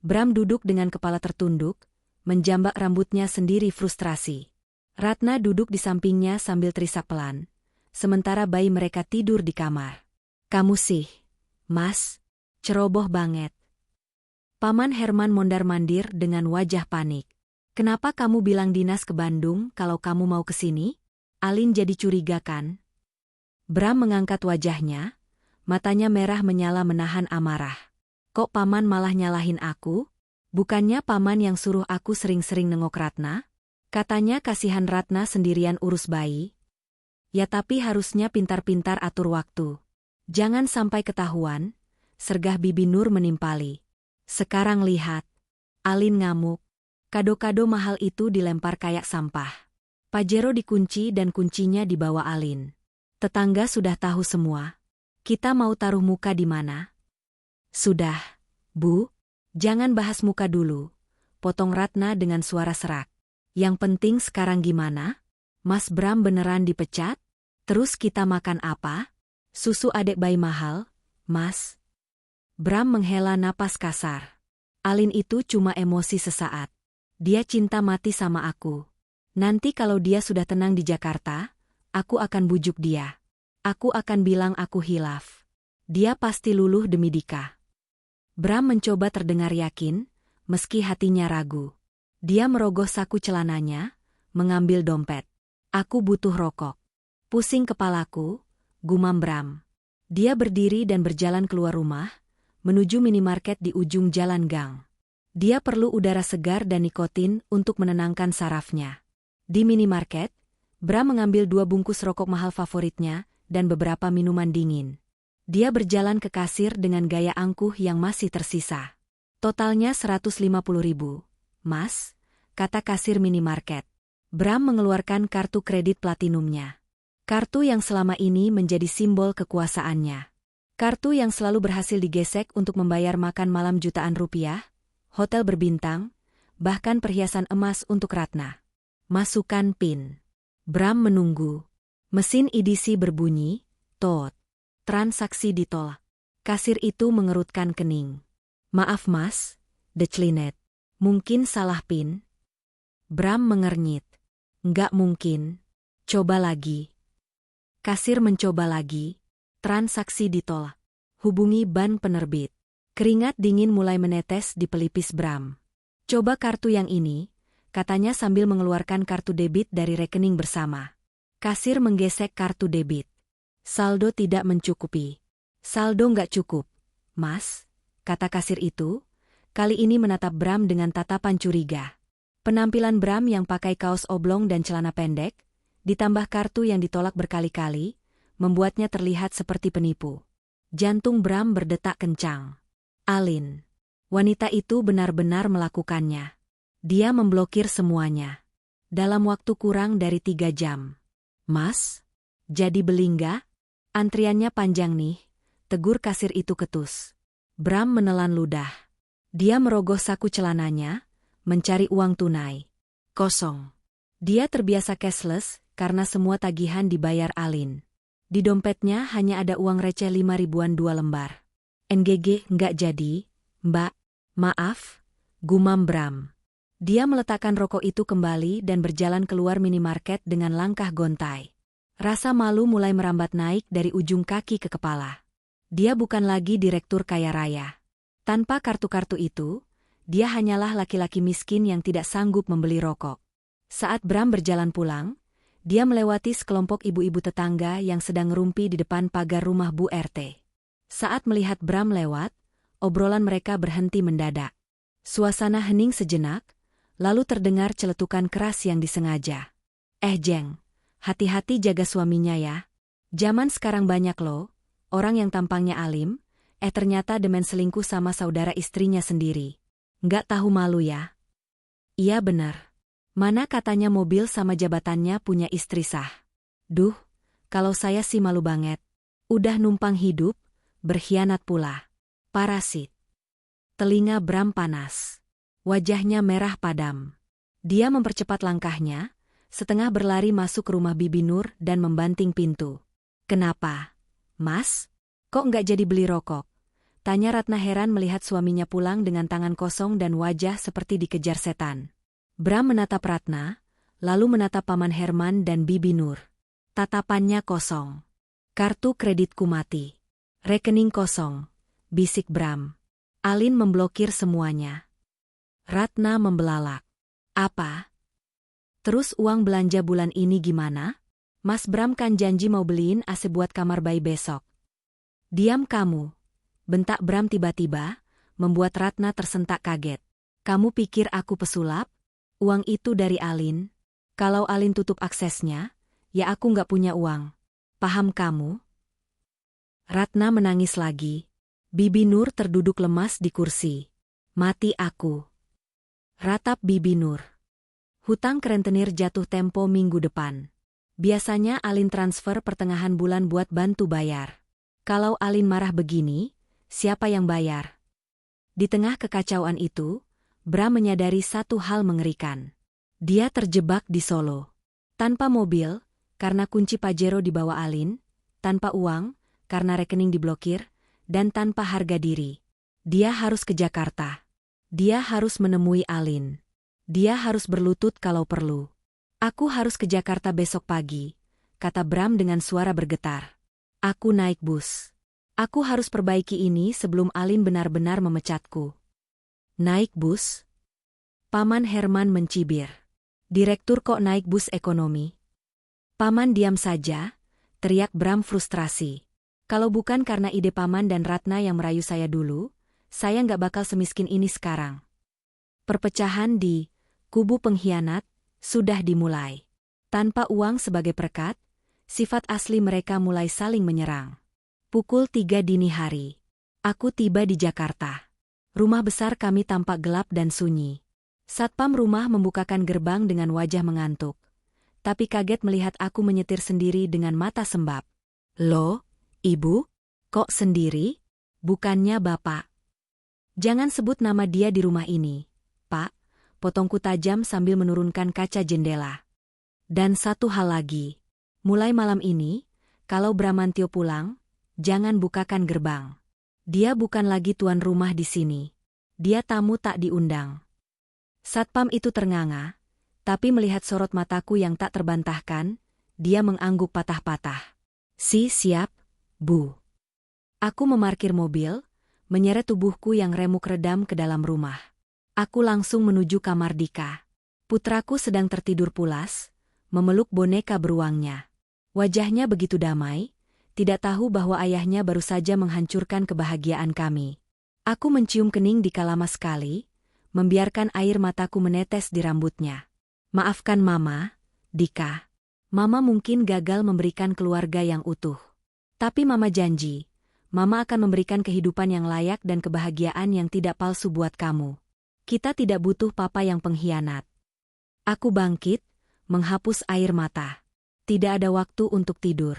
Bram duduk dengan kepala tertunduk, menjambak rambutnya sendiri frustrasi. Ratna duduk di sampingnya sambil terisak pelan, sementara bayi mereka tidur di kamar. Kamu sih, Mas, ceroboh banget. Paman Herman mondar-mandir dengan wajah panik. Kenapa kamu bilang dinas ke Bandung kalau kamu mau ke sini? Alin jadi curiga kan? Bram mengangkat wajahnya, matanya merah menyala menahan amarah. Kok paman malah nyalahin aku? Bukannya paman yang suruh aku sering-sering nengok Ratna? Katanya kasihan Ratna sendirian urus bayi. Ya tapi harusnya pintar-pintar atur waktu. Jangan sampai ketahuan, sergah Bibi Nur menimpali. Sekarang lihat. Alin ngamuk. Kado-kado mahal itu dilempar kayak sampah. Pajero dikunci dan kuncinya dibawa Alin. Tetangga sudah tahu semua. Kita mau taruh muka di mana? Sudah, Bu. Jangan bahas muka dulu. Potong Ratna dengan suara serak. Yang penting sekarang gimana? Mas Bram beneran dipecat? Terus kita makan apa? Susu adek bayi mahal, Mas. Bram menghela napas kasar. Alin itu cuma emosi sesaat. Dia cinta mati sama aku. Nanti kalau dia sudah tenang di Jakarta, aku akan bujuk dia. Aku akan bilang aku hilaf. Dia pasti luluh demi Dika. Bram mencoba terdengar yakin, meski hatinya ragu. Dia merogoh saku celananya, mengambil dompet. Aku butuh rokok. Pusing kepalaku, gumam Bram. Dia berdiri dan berjalan keluar rumah, menuju minimarket di ujung jalan gang. Dia perlu udara segar dan nikotin untuk menenangkan sarafnya. Di minimarket, Bram mengambil 2 bungkus rokok mahal favoritnya dan beberapa minuman dingin. Dia berjalan ke kasir dengan gaya angkuh yang masih tersisa. Totalnya 150.000, Mas, kata kasir minimarket. Bram mengeluarkan kartu kredit platinumnya. Kartu yang selama ini menjadi simbol kekuasaannya. Kartu yang selalu berhasil digesek untuk membayar makan malam jutaan rupiah, hotel berbintang, bahkan perhiasan emas untuk Ratna. Masukkan PIN. Bram menunggu. Mesin EDC berbunyi, tot. Transaksi ditolak. Kasir itu mengerutkan kening. Maaf Mas, declinet. Mungkin salah PIN. Bram mengernyit. Nggak mungkin. Coba lagi. Kasir mencoba lagi. Transaksi ditolak. Hubungi bank penerbit. Keringat dingin mulai menetes di pelipis Bram. Coba kartu yang ini, katanya sambil mengeluarkan kartu debit dari rekening bersama. Kasir menggesek kartu debit. Saldo tidak mencukupi. Saldo nggak cukup, Mas, kata kasir itu, kali ini menatap Bram dengan tatapan curiga. Penampilan Bram yang pakai kaos oblong dan celana pendek, ditambah kartu yang ditolak berkali-kali, membuatnya terlihat seperti penipu. Jantung Bram berdetak kencang. Alin. Wanita itu benar-benar melakukannya. Dia memblokir semuanya. Dalam waktu kurang dari 3 jam. Mas, jadi beli nggak? Antriannya panjang nih, tegur kasir itu ketus. Bram menelan ludah. Dia merogoh saku celananya, mencari uang tunai. Kosong. Dia terbiasa cashless karena semua tagihan dibayar Alin. Di dompetnya hanya ada uang receh 5 ribuan 2 lembar. NGG nggak jadi, Mbak. Maaf, gumam Bram. Dia meletakkan rokok itu kembali dan berjalan keluar minimarket dengan langkah gontai. Rasa malu mulai merambat naik dari ujung kaki ke kepala. Dia bukan lagi direktur kaya raya. Tanpa kartu-kartu itu, dia hanyalah laki-laki miskin yang tidak sanggup membeli rokok. Saat Bram berjalan pulang, dia melewati sekelompok ibu-ibu tetangga yang sedang ngerumpi di depan pagar rumah Bu RT. Saat melihat Bram lewat, obrolan mereka berhenti mendadak. Suasana hening sejenak, lalu terdengar celetukan keras yang disengaja. Jeng, hati-hati jaga suaminya ya. Zaman sekarang banyak loh, orang yang tampangnya alim, ternyata demen selingkuh sama saudara istrinya sendiri. Nggak tahu malu ya? Iya benar. Mana katanya mobil sama jabatannya punya istri sah. Duh, kalau saya sih malu banget. Udah numpang hidup, berkhianat pula. Parasit. Telinga Bram panas. Wajahnya merah padam. Dia mempercepat langkahnya, setengah berlari masuk ke rumah Bibi Nur dan membanting pintu. Kenapa? Mas, kok nggak jadi beli rokok? Tanya Ratna heran melihat suaminya pulang dengan tangan kosong dan wajah seperti dikejar setan. Bram menatap Ratna, lalu menatap Paman Herman dan Bibi Nur. Tatapannya kosong. Kartu kreditku mati. Rekening kosong, bisik Bram. Alin memblokir semuanya. Ratna membelalak. Apa? Terus uang belanja bulan ini gimana? Mas Bram kan janji mau beliin AC buat kamar bayi besok. Diam kamu. Bentak Bram tiba-tiba, membuat Ratna tersentak kaget. Kamu pikir aku pesulap? Uang itu dari Alin. Kalau Alin tutup aksesnya, ya aku nggak punya uang. Paham kamu? Ratna menangis lagi. Bibi Nur terduduk lemas di kursi. Mati aku. Ratap Bibi Nur. Hutang kerentenir jatuh tempo minggu depan. Biasanya Alin transfer pertengahan bulan buat bantu bayar. Kalau Alin marah begini, siapa yang bayar? Di tengah kekacauan itu, Bram menyadari satu hal mengerikan. Dia terjebak di Solo. Tanpa mobil, karena kunci Pajero dibawa Alin, tanpa uang, karena rekening diblokir, dan tanpa harga diri, Dia harus ke Jakarta. Dia harus menemui Alin. Dia harus berlutut kalau perlu. Aku harus ke Jakarta besok pagi, kata Bram dengan suara bergetar. Aku naik bus. Aku harus perbaiki ini sebelum Alin benar-benar memecatku. Naik bus? Paman Herman mencibir. Direktur kok naik bus ekonomi? Paman diam saja, teriak Bram frustrasi. Kalau bukan karena ide Paman dan Ratna yang merayu saya dulu, saya nggak bakal semiskin ini sekarang. Perpecahan di kubu pengkhianat sudah dimulai. Tanpa uang sebagai perekat, sifat asli mereka mulai saling menyerang. Pukul 3 dini hari. Aku tiba di Jakarta. Rumah besar kami tampak gelap dan sunyi. Satpam rumah membukakan gerbang dengan wajah mengantuk. Tapi kaget melihat aku menyetir sendiri dengan mata sembab. Loh, Ibu? Kok sendiri? Bukannya Bapak? Jangan sebut nama dia di rumah ini, Pak, potongku tajam sambil menurunkan kaca jendela. Dan satu hal lagi, mulai malam ini, kalau Bramantio pulang, jangan bukakan gerbang. Dia bukan lagi tuan rumah di sini. Dia tamu tak diundang. Satpam itu ternganga, tapi melihat sorot mataku yang tak terbantahkan, dia mengangguk patah-patah. Siap, Bu. Aku memarkir mobil, menyeret tubuhku yang remuk redam ke dalam rumah. Aku langsung menuju kamar Dika. Putraku sedang tertidur pulas, memeluk boneka beruangnya. Wajahnya begitu damai, tidak tahu bahwa ayahnya baru saja menghancurkan kebahagiaan kami. Aku mencium kening Dika lama sekali, membiarkan air mataku menetes di rambutnya. Maafkan Mama, Dika. Mama mungkin gagal memberikan keluarga yang utuh. Tapi Mama janji, Mama akan memberikan kehidupan yang layak dan kebahagiaan yang tidak palsu buat kamu. Kita tidak butuh papa yang pengkhianat. Aku bangkit, menghapus air mata. Tidak ada waktu untuk tidur.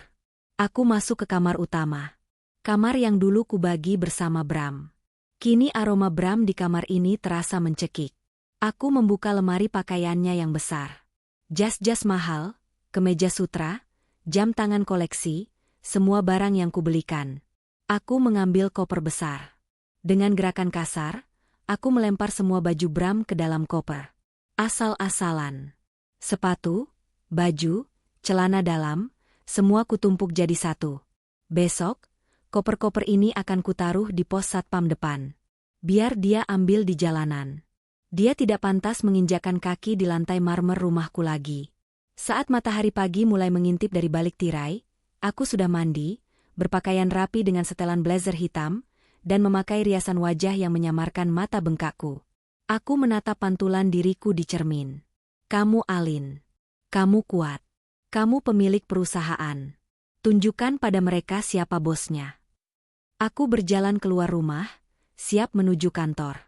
Aku masuk ke kamar utama. Kamar yang dulu kubagi bersama Bram. Kini aroma Bram di kamar ini terasa mencekik. Aku membuka lemari pakaiannya yang besar. Jas-jas mahal, kemeja sutra, jam tangan koleksi, semua barang yang kubelikan. Aku mengambil koper besar. Dengan gerakan kasar, aku melempar semua baju Bram ke dalam koper. Asal-asalan. Sepatu, baju, celana dalam, semua kutumpuk jadi satu. Besok, koper-koper ini akan kutaruh di pos satpam depan. Biar dia ambil di jalanan. Dia tidak pantas menginjakan kaki di lantai marmer rumahku lagi. Saat matahari pagi mulai mengintip dari balik tirai, aku sudah mandi, berpakaian rapi dengan setelan blazer hitam, dan memakai riasan wajah yang menyamarkan mata bengkakku. Aku menatap pantulan diriku di cermin. Kamu Alin. Kamu kuat. Kamu pemilik perusahaan. Tunjukkan pada mereka siapa bosnya. Aku berjalan keluar rumah, siap menuju kantor.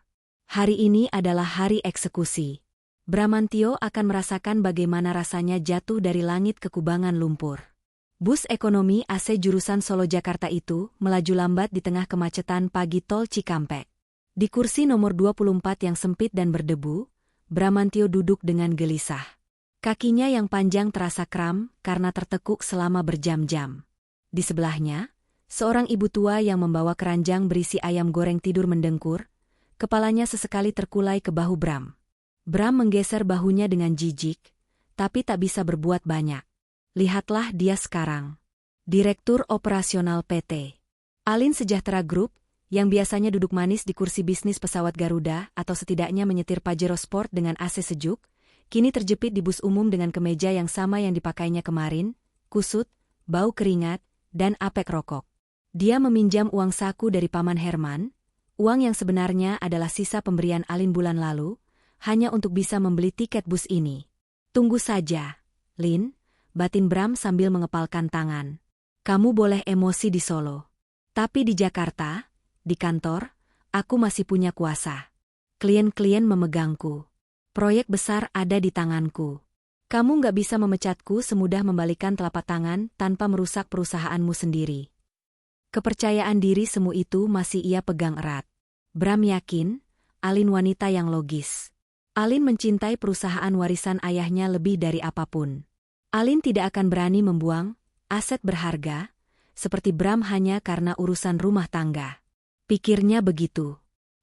Hari ini adalah hari eksekusi. Bramantio akan merasakan bagaimana rasanya jatuh dari langit ke kubangan lumpur. Bus ekonomi AC jurusan Solo-Jakarta itu melaju lambat di tengah kemacetan pagi tol Cikampek. Di kursi nomor 24 yang sempit dan berdebu, Bramantio duduk dengan gelisah. Kakinya yang panjang terasa kram karena tertekuk selama berjam-jam. Di sebelahnya, seorang ibu tua yang membawa keranjang berisi ayam goreng tidur mendengkur, kepalanya sesekali terkulai ke bahu Bram. Bram menggeser bahunya dengan jijik, tapi tak bisa berbuat banyak. Lihatlah dia sekarang. Direktur Operasional PT Alin Sejahtera Group, yang biasanya duduk manis di kursi bisnis pesawat Garuda atau setidaknya menyetir Pajero Sport dengan AC sejuk, kini terjepit di bus umum dengan kemeja yang sama yang dipakainya kemarin, kusut, bau keringat, dan apek rokok. Dia meminjam uang saku dari Paman Herman, uang yang sebenarnya adalah sisa pemberian Alin bulan lalu, hanya untuk bisa membeli tiket bus ini. Tunggu saja, Lin, batin Bram sambil mengepalkan tangan. Kamu boleh emosi di Solo. Tapi di Jakarta, di kantor, aku masih punya kuasa. Klien-klien memegangku. Proyek besar ada di tanganku. Kamu nggak bisa memecatku semudah membalikan telapak tangan tanpa merusak perusahaanmu sendiri. Kepercayaan diri semu itu masih ia pegang erat. Bram yakin, Alin wanita yang logis. Alin mencintai perusahaan warisan ayahnya lebih dari apapun. Alin tidak akan berani membuang aset berharga, seperti Bram hanya karena urusan rumah tangga. Pikirnya begitu.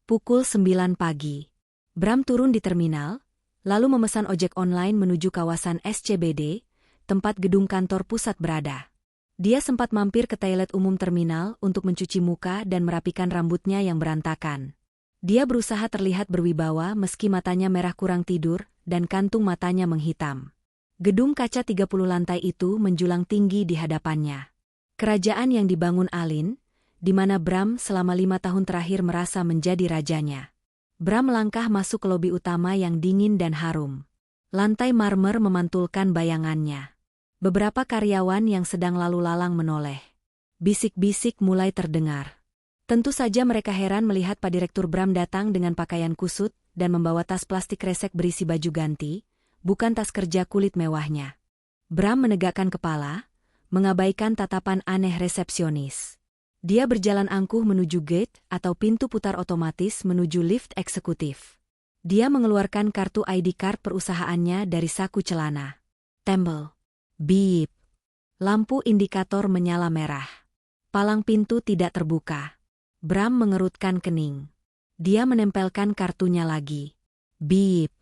Pukul 9 pagi. Bram turun di terminal, lalu memesan ojek online menuju kawasan SCBD, tempat gedung kantor pusat berada. Dia sempat mampir ke toilet umum terminal untuk mencuci muka dan merapikan rambutnya yang berantakan. Dia berusaha terlihat berwibawa meski matanya merah kurang tidur dan kantung matanya menghitam. Gedung kaca 30 lantai itu menjulang tinggi di hadapannya. Kerajaan yang dibangun Alin, di mana Bram selama 5 tahun terakhir merasa menjadi rajanya. Bram melangkah masuk ke lobi utama yang dingin dan harum. Lantai marmer memantulkan bayangannya. Beberapa karyawan yang sedang lalu lalang menoleh. Bisik-bisik mulai terdengar. Tentu saja mereka heran melihat Pak Direktur Bram datang dengan pakaian kusut dan membawa tas plastik kresek berisi baju ganti, bukan tas kerja kulit mewahnya. Bram menegakkan kepala, mengabaikan tatapan aneh resepsionis. Dia berjalan angkuh menuju gate atau pintu putar otomatis menuju lift eksekutif. Dia mengeluarkan kartu ID card perusahaannya dari saku celana. Tembel. Beep. Lampu indikator menyala merah. Palang pintu tidak terbuka. Bram mengerutkan kening. Dia menempelkan kartunya lagi. Beep.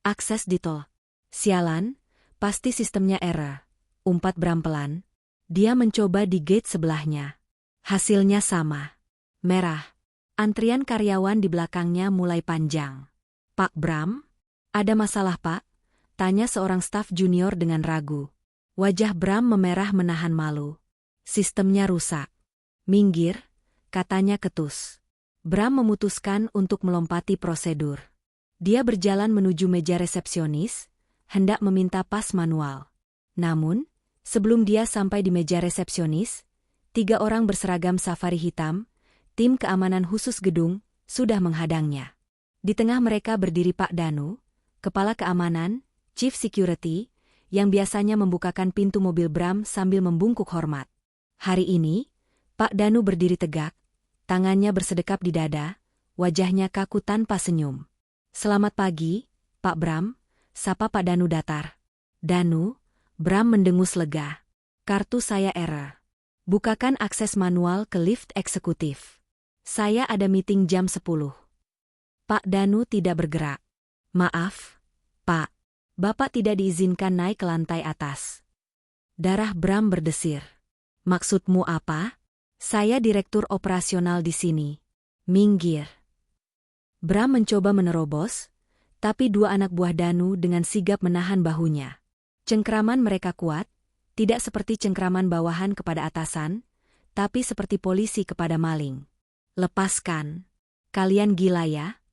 Akses ditol. Sialan, pasti sistemnya error. Umpat Bram pelan. Dia mencoba di gate sebelahnya. Hasilnya sama. Merah. Antrian karyawan di belakangnya mulai panjang. Pak Bram? Ada masalah, Pak? Tanya seorang staf junior dengan ragu. Wajah Bram memerah menahan malu. Sistemnya rusak. Minggir, katanya ketus. Bram memutuskan untuk melompati prosedur. Dia berjalan menuju meja resepsionis, hendak meminta pas manual. Namun, sebelum dia sampai di meja resepsionis, 3 orang berseragam safari hitam, tim keamanan khusus gedung, sudah menghadangnya. Di tengah mereka berdiri Pak Danu, kepala keamanan, Chief Security, yang biasanya membukakan pintu mobil Bram sambil membungkuk hormat. Hari ini, Pak Danu berdiri tegak, tangannya bersedekap di dada, wajahnya kaku tanpa senyum. Selamat pagi, Pak Bram, sapa Pak Danu datar. Danu, Bram mendengus lega. Kartu saya error. Bukakan akses manual ke lift eksekutif. Saya ada meeting jam 10. Pak Danu tidak bergerak. Maaf, Pak. Bapak tidak diizinkan naik ke lantai atas. Darah Bram berdesir. Maksudmu apa? Saya direktur operasional di sini. Minggir. Bram mencoba menerobos, tapi 2 anak buah Danu dengan sigap menahan bahunya. Cengkraman mereka kuat, tidak seperti cengkraman bawahan kepada atasan, tapi seperti polisi kepada maling. Lepaskan. Kalian gila ya?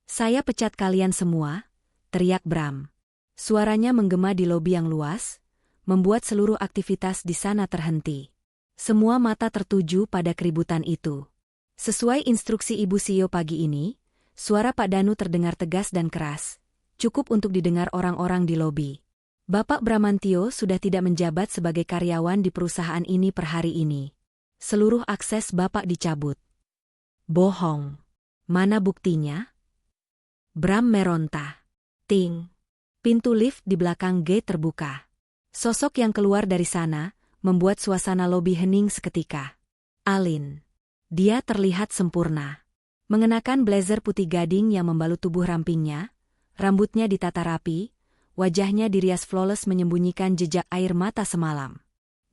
Saya pecat kalian semua, teriak Bram. Suaranya menggema di lobi yang luas, membuat seluruh aktivitas di sana terhenti. Semua mata tertuju pada keributan itu. Sesuai instruksi Ibu CEO pagi ini, suara Pak Danu terdengar tegas dan keras, cukup untuk didengar orang-orang di lobi. Bapak Bramantio sudah tidak menjabat sebagai karyawan di perusahaan ini per hari ini. Seluruh akses Bapak dicabut. Bohong. Mana buktinya? Bram meronta. Ting. Pintu lift di belakang gate terbuka. Sosok yang keluar dari sana membuat suasana lobi hening seketika. Alin. Dia terlihat sempurna. Mengenakan blazer putih gading yang membalut tubuh rampingnya, rambutnya ditata rapi, wajahnya dirias flawless menyembunyikan jejak air mata semalam.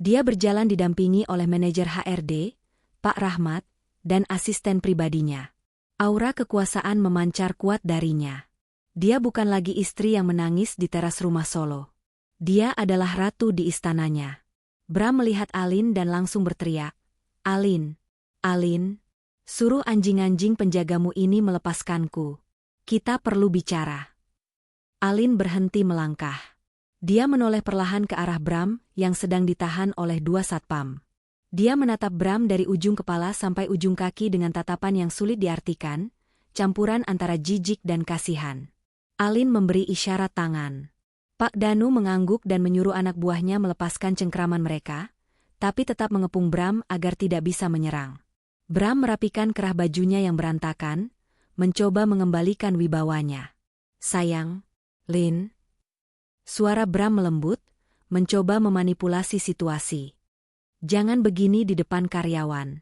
Dia berjalan didampingi oleh manajer HRD, Pak Rahmat, dan asisten pribadinya. Aura kekuasaan memancar kuat darinya. Dia bukan lagi istri yang menangis di teras rumah Solo. Dia adalah ratu di istananya. Bram melihat Alin dan langsung berteriak, Alin, Alin, suruh anjing-anjing penjagamu ini melepaskanku. Kita perlu bicara. Alin berhenti melangkah. Dia menoleh perlahan ke arah Bram yang sedang ditahan oleh 2 satpam. Dia menatap Bram dari ujung kepala sampai ujung kaki dengan tatapan yang sulit diartikan, campuran antara jijik dan kasihan. Alin memberi isyarat tangan. Pak Danu mengangguk dan menyuruh anak buahnya melepaskan cengkraman mereka, tapi tetap mengepung Bram agar tidak bisa menyerang. Bram merapikan kerah bajunya yang berantakan, mencoba mengembalikan wibawanya. Sayang, Lin. Suara Bram melembut, mencoba memanipulasi situasi. Jangan begini di depan karyawan.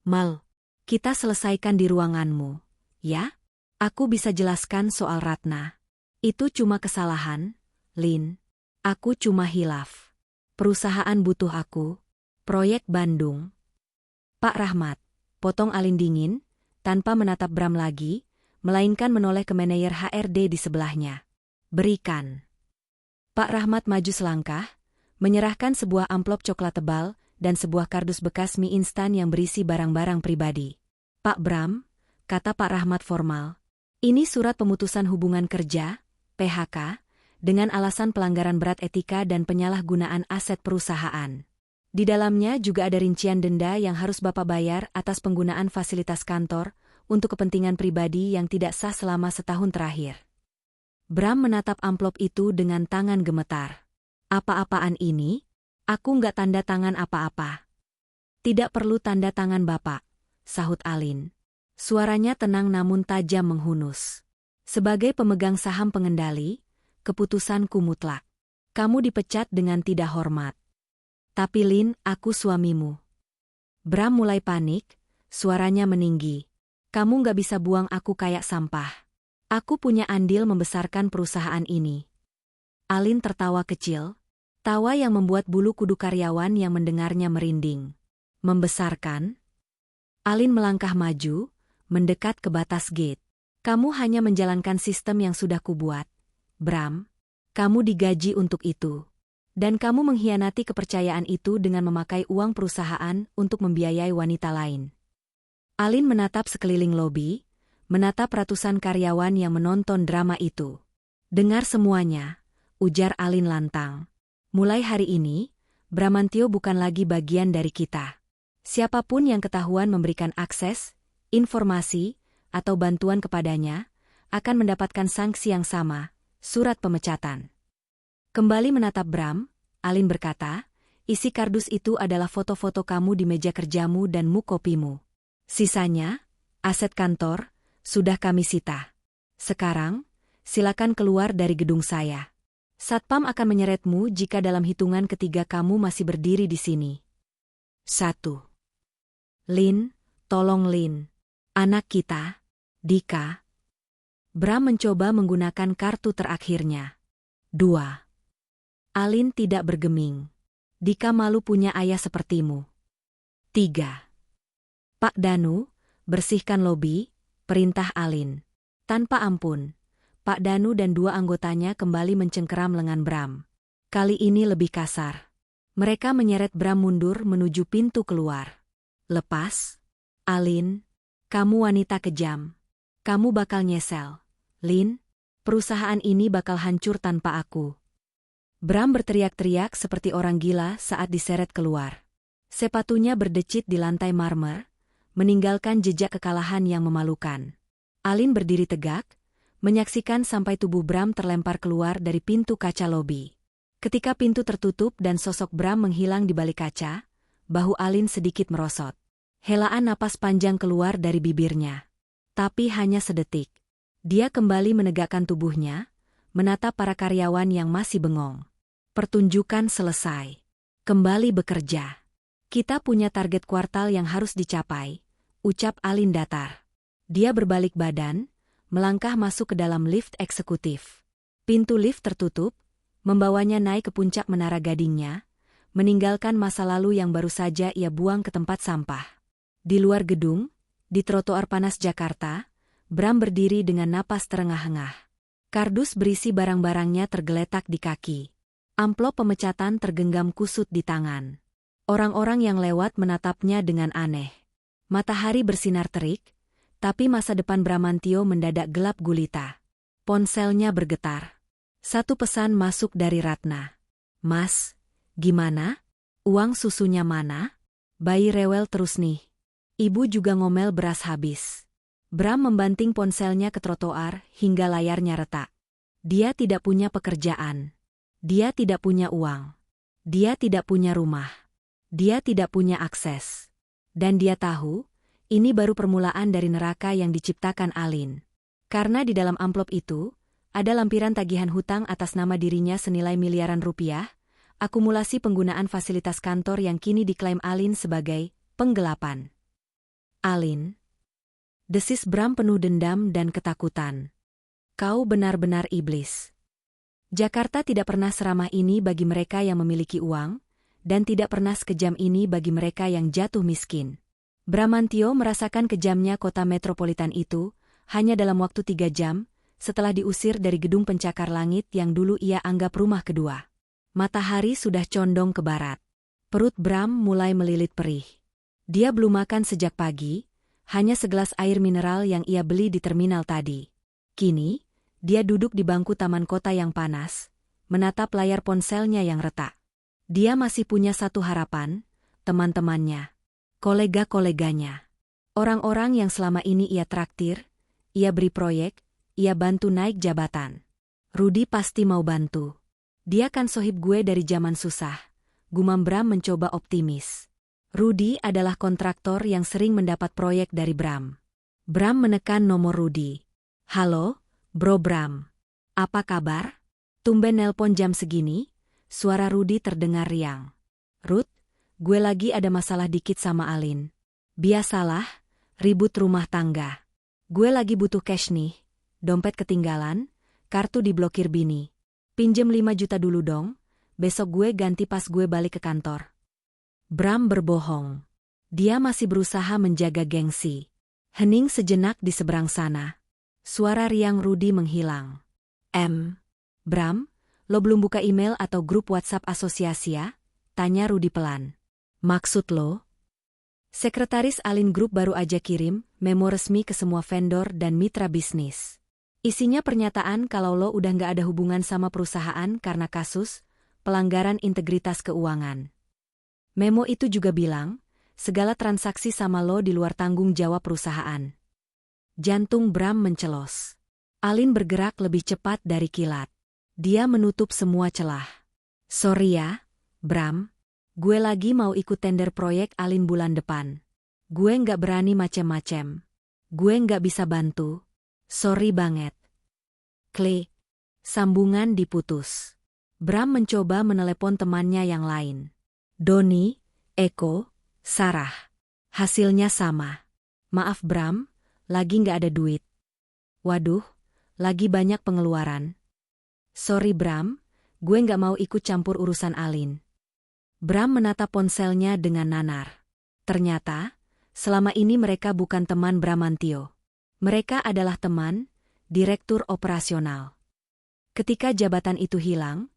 Mal, kita selesaikan di ruanganmu. ya? Aku bisa jelaskan soal Ratna. Itu cuma kesalahan, Lin. Aku cuma hilaf. Perusahaan butuh aku. Proyek Bandung. Pak Rahmat, potong Alin dingin, tanpa menatap Bram lagi, melainkan menoleh ke manajer HRD di sebelahnya. Berikan. Pak Rahmat maju selangkah, menyerahkan sebuah amplop coklat tebal dan sebuah kardus bekas mie instan yang berisi barang-barang pribadi. Pak Bram, kata Pak Rahmat formal, ini surat pemutusan hubungan kerja, PHK, dengan alasan pelanggaran berat etika dan penyalahgunaan aset perusahaan. Di dalamnya juga ada rincian denda yang harus Bapak bayar atas penggunaan fasilitas kantor untuk kepentingan pribadi yang tidak sah selama setahun terakhir. Bram menatap amplop itu dengan tangan gemetar. Apa-apaan ini? Aku nggak tanda tangan apa-apa. Tidak perlu tanda tangan Bapak, sahut Alin. Suaranya tenang namun tajam menghunus. Sebagai pemegang saham pengendali, keputusanku mutlak. Kamu dipecat dengan tidak hormat. Tapi Lin, aku suamimu. Bram mulai panik, suaranya meninggi. Kamu nggak bisa buang aku kayak sampah. Aku punya andil membesarkan perusahaan ini. Alin tertawa kecil, tawa yang membuat bulu kudu karyawan yang mendengarnya merinding. Membesarkan? Alin melangkah maju, mendekat ke batas gate. Kamu hanya menjalankan sistem yang sudah kubuat. Bram, kamu digaji untuk itu. Dan kamu mengkhianati kepercayaan itu dengan memakai uang perusahaan untuk membiayai wanita lain. Alin menatap sekeliling lobi, menatap ratusan karyawan yang menonton drama itu. Dengar semuanya, ujar Alin lantang. Mulai hari ini, Bramantio bukan lagi bagian dari kita. Siapapun yang ketahuan memberikan akses, informasi, atau bantuan kepadanya, akan mendapatkan sanksi yang sama, surat pemecatan. Kembali menatap Bram, Alin berkata, isi kardus itu adalah foto-foto kamu di meja kerjamu dan muk kopimu. Sisanya, aset kantor, sudah kami sita. Sekarang, silakan keluar dari gedung saya. Satpam akan menyeretmu jika dalam hitungan ketiga kamu masih berdiri di sini. 1. Lin, tolong Lin. Anak kita, Dika. Bram mencoba menggunakan kartu terakhirnya. 2. Alin tidak bergeming. Dika malu punya ayah sepertimu. 3. Pak Danu, bersihkan lobi, perintah Alin. Tanpa ampun, Pak Danu dan 2 anggotanya kembali mencengkeram lengan Bram. Kali ini lebih kasar. Mereka menyeret Bram mundur menuju pintu keluar. Lepas, Alin, kamu wanita kejam. Kamu bakal nyesel. Lin, perusahaan ini bakal hancur tanpa aku. Bram berteriak-teriak seperti orang gila saat diseret keluar. Sepatunya berdecit di lantai marmer, meninggalkan jejak kekalahan yang memalukan. Alin berdiri tegak, menyaksikan sampai tubuh Bram terlempar keluar dari pintu kaca lobi. Ketika pintu tertutup dan sosok Bram menghilang di balik kaca, bahu Alin sedikit merosot. Helaan napas panjang keluar dari bibirnya. Tapi hanya sedetik. Dia kembali menegakkan tubuhnya, menatap para karyawan yang masih bengong. Pertunjukan selesai. Kembali bekerja. Kita punya target kuartal yang harus dicapai, ucap Alin datar. Dia berbalik badan, melangkah masuk ke dalam lift eksekutif. Pintu lift tertutup, membawanya naik ke puncak menara gadingnya, meninggalkan masa lalu yang baru saja ia buang ke tempat sampah. Di luar gedung, di trotoar panas Jakarta, Bram berdiri dengan napas terengah-engah. Kardus berisi barang-barangnya tergeletak di kaki. Amplop pemecatan tergenggam kusut di tangan. Orang-orang yang lewat menatapnya dengan aneh. Matahari bersinar terik, tapi masa depan Bramantio mendadak gelap gulita. Ponselnya bergetar. Satu pesan masuk dari Ratna. Mas, gimana? Uang susunya mana? Bayi rewel terus nih. Ibu juga ngomel beras habis. Bram membanting ponselnya ke trotoar hingga layarnya retak. Dia tidak punya pekerjaan. Dia tidak punya uang. Dia tidak punya rumah. Dia tidak punya akses. Dan dia tahu, ini baru permulaan dari neraka yang diciptakan Alin. Karena di dalam amplop itu, ada lampiran tagihan hutang atas nama dirinya senilai miliaran rupiah, akumulasi penggunaan fasilitas kantor yang kini diklaim Alin sebagai penggelapan. Alin, Desis Bram penuh dendam dan ketakutan. Kau benar-benar iblis. Jakarta tidak pernah seramah ini bagi mereka yang memiliki uang, dan tidak pernah sekejam ini bagi mereka yang jatuh miskin. Bramantio merasakan kejamnya kota metropolitan itu, hanya dalam waktu 3 jam, setelah diusir dari gedung pencakar langit yang dulu ia anggap rumah kedua. Matahari sudah condong ke barat. Perut Bram mulai melilit perih. Dia belum makan sejak pagi, hanya segelas air mineral yang ia beli di terminal tadi. Kini, dia duduk di bangku taman kota yang panas, menatap layar ponselnya yang retak. Dia masih punya satu harapan, teman-temannya, kolega-koleganya. Orang-orang yang selama ini ia traktir, ia beri proyek, ia bantu naik jabatan. Rudy pasti mau bantu. Dia kan sohib gue dari zaman susah, gumam Bram mencoba optimis. Rudy adalah kontraktor yang sering mendapat proyek dari Bram. Bram menekan nomor Rudy. Halo, Bro Bram. Apa kabar? Tumben nelpon jam segini? Suara Rudy terdengar riang. Ruth, gue lagi ada masalah dikit sama Alin. Biasalah, ribut rumah tangga. Gue lagi butuh cash nih, dompet ketinggalan, kartu diblokir bini. Pinjem 5 juta dulu dong, besok gue ganti pas gue balik ke kantor. Bram berbohong. Dia masih berusaha menjaga gengsi. Hening sejenak di seberang sana. Suara riang Rudy menghilang. Bram, lo belum buka email atau grup WhatsApp asosiasi ya? Tanya Rudy pelan. Maksud lo? Sekretaris Alin Group baru aja kirim memo resmi ke semua vendor dan mitra bisnis. Isinya pernyataan kalau lo udah nggak ada hubungan sama perusahaan karena kasus pelanggaran integritas keuangan. Memo itu juga bilang, segala transaksi sama lo di luar tanggung jawab perusahaan. Jantung Bram mencelos. Alin bergerak lebih cepat dari kilat. Dia menutup semua celah. Sorry ya, Bram. Gue lagi mau ikut tender proyek Alin bulan depan. Gue nggak berani macem-macem. Gue nggak bisa bantu. Sorry banget. Klik. Sambungan diputus. Bram mencoba menelepon temannya yang lain. Doni, Eko, Sarah. Hasilnya sama. Maaf Bram, lagi nggak ada duit. Waduh, lagi banyak pengeluaran. Sorry Bram, gue nggak mau ikut campur urusan Alin. Bram menatap ponselnya dengan nanar. Ternyata, selama ini mereka bukan teman Bramantio. Mereka adalah teman, direktur operasional. Ketika jabatan itu hilang,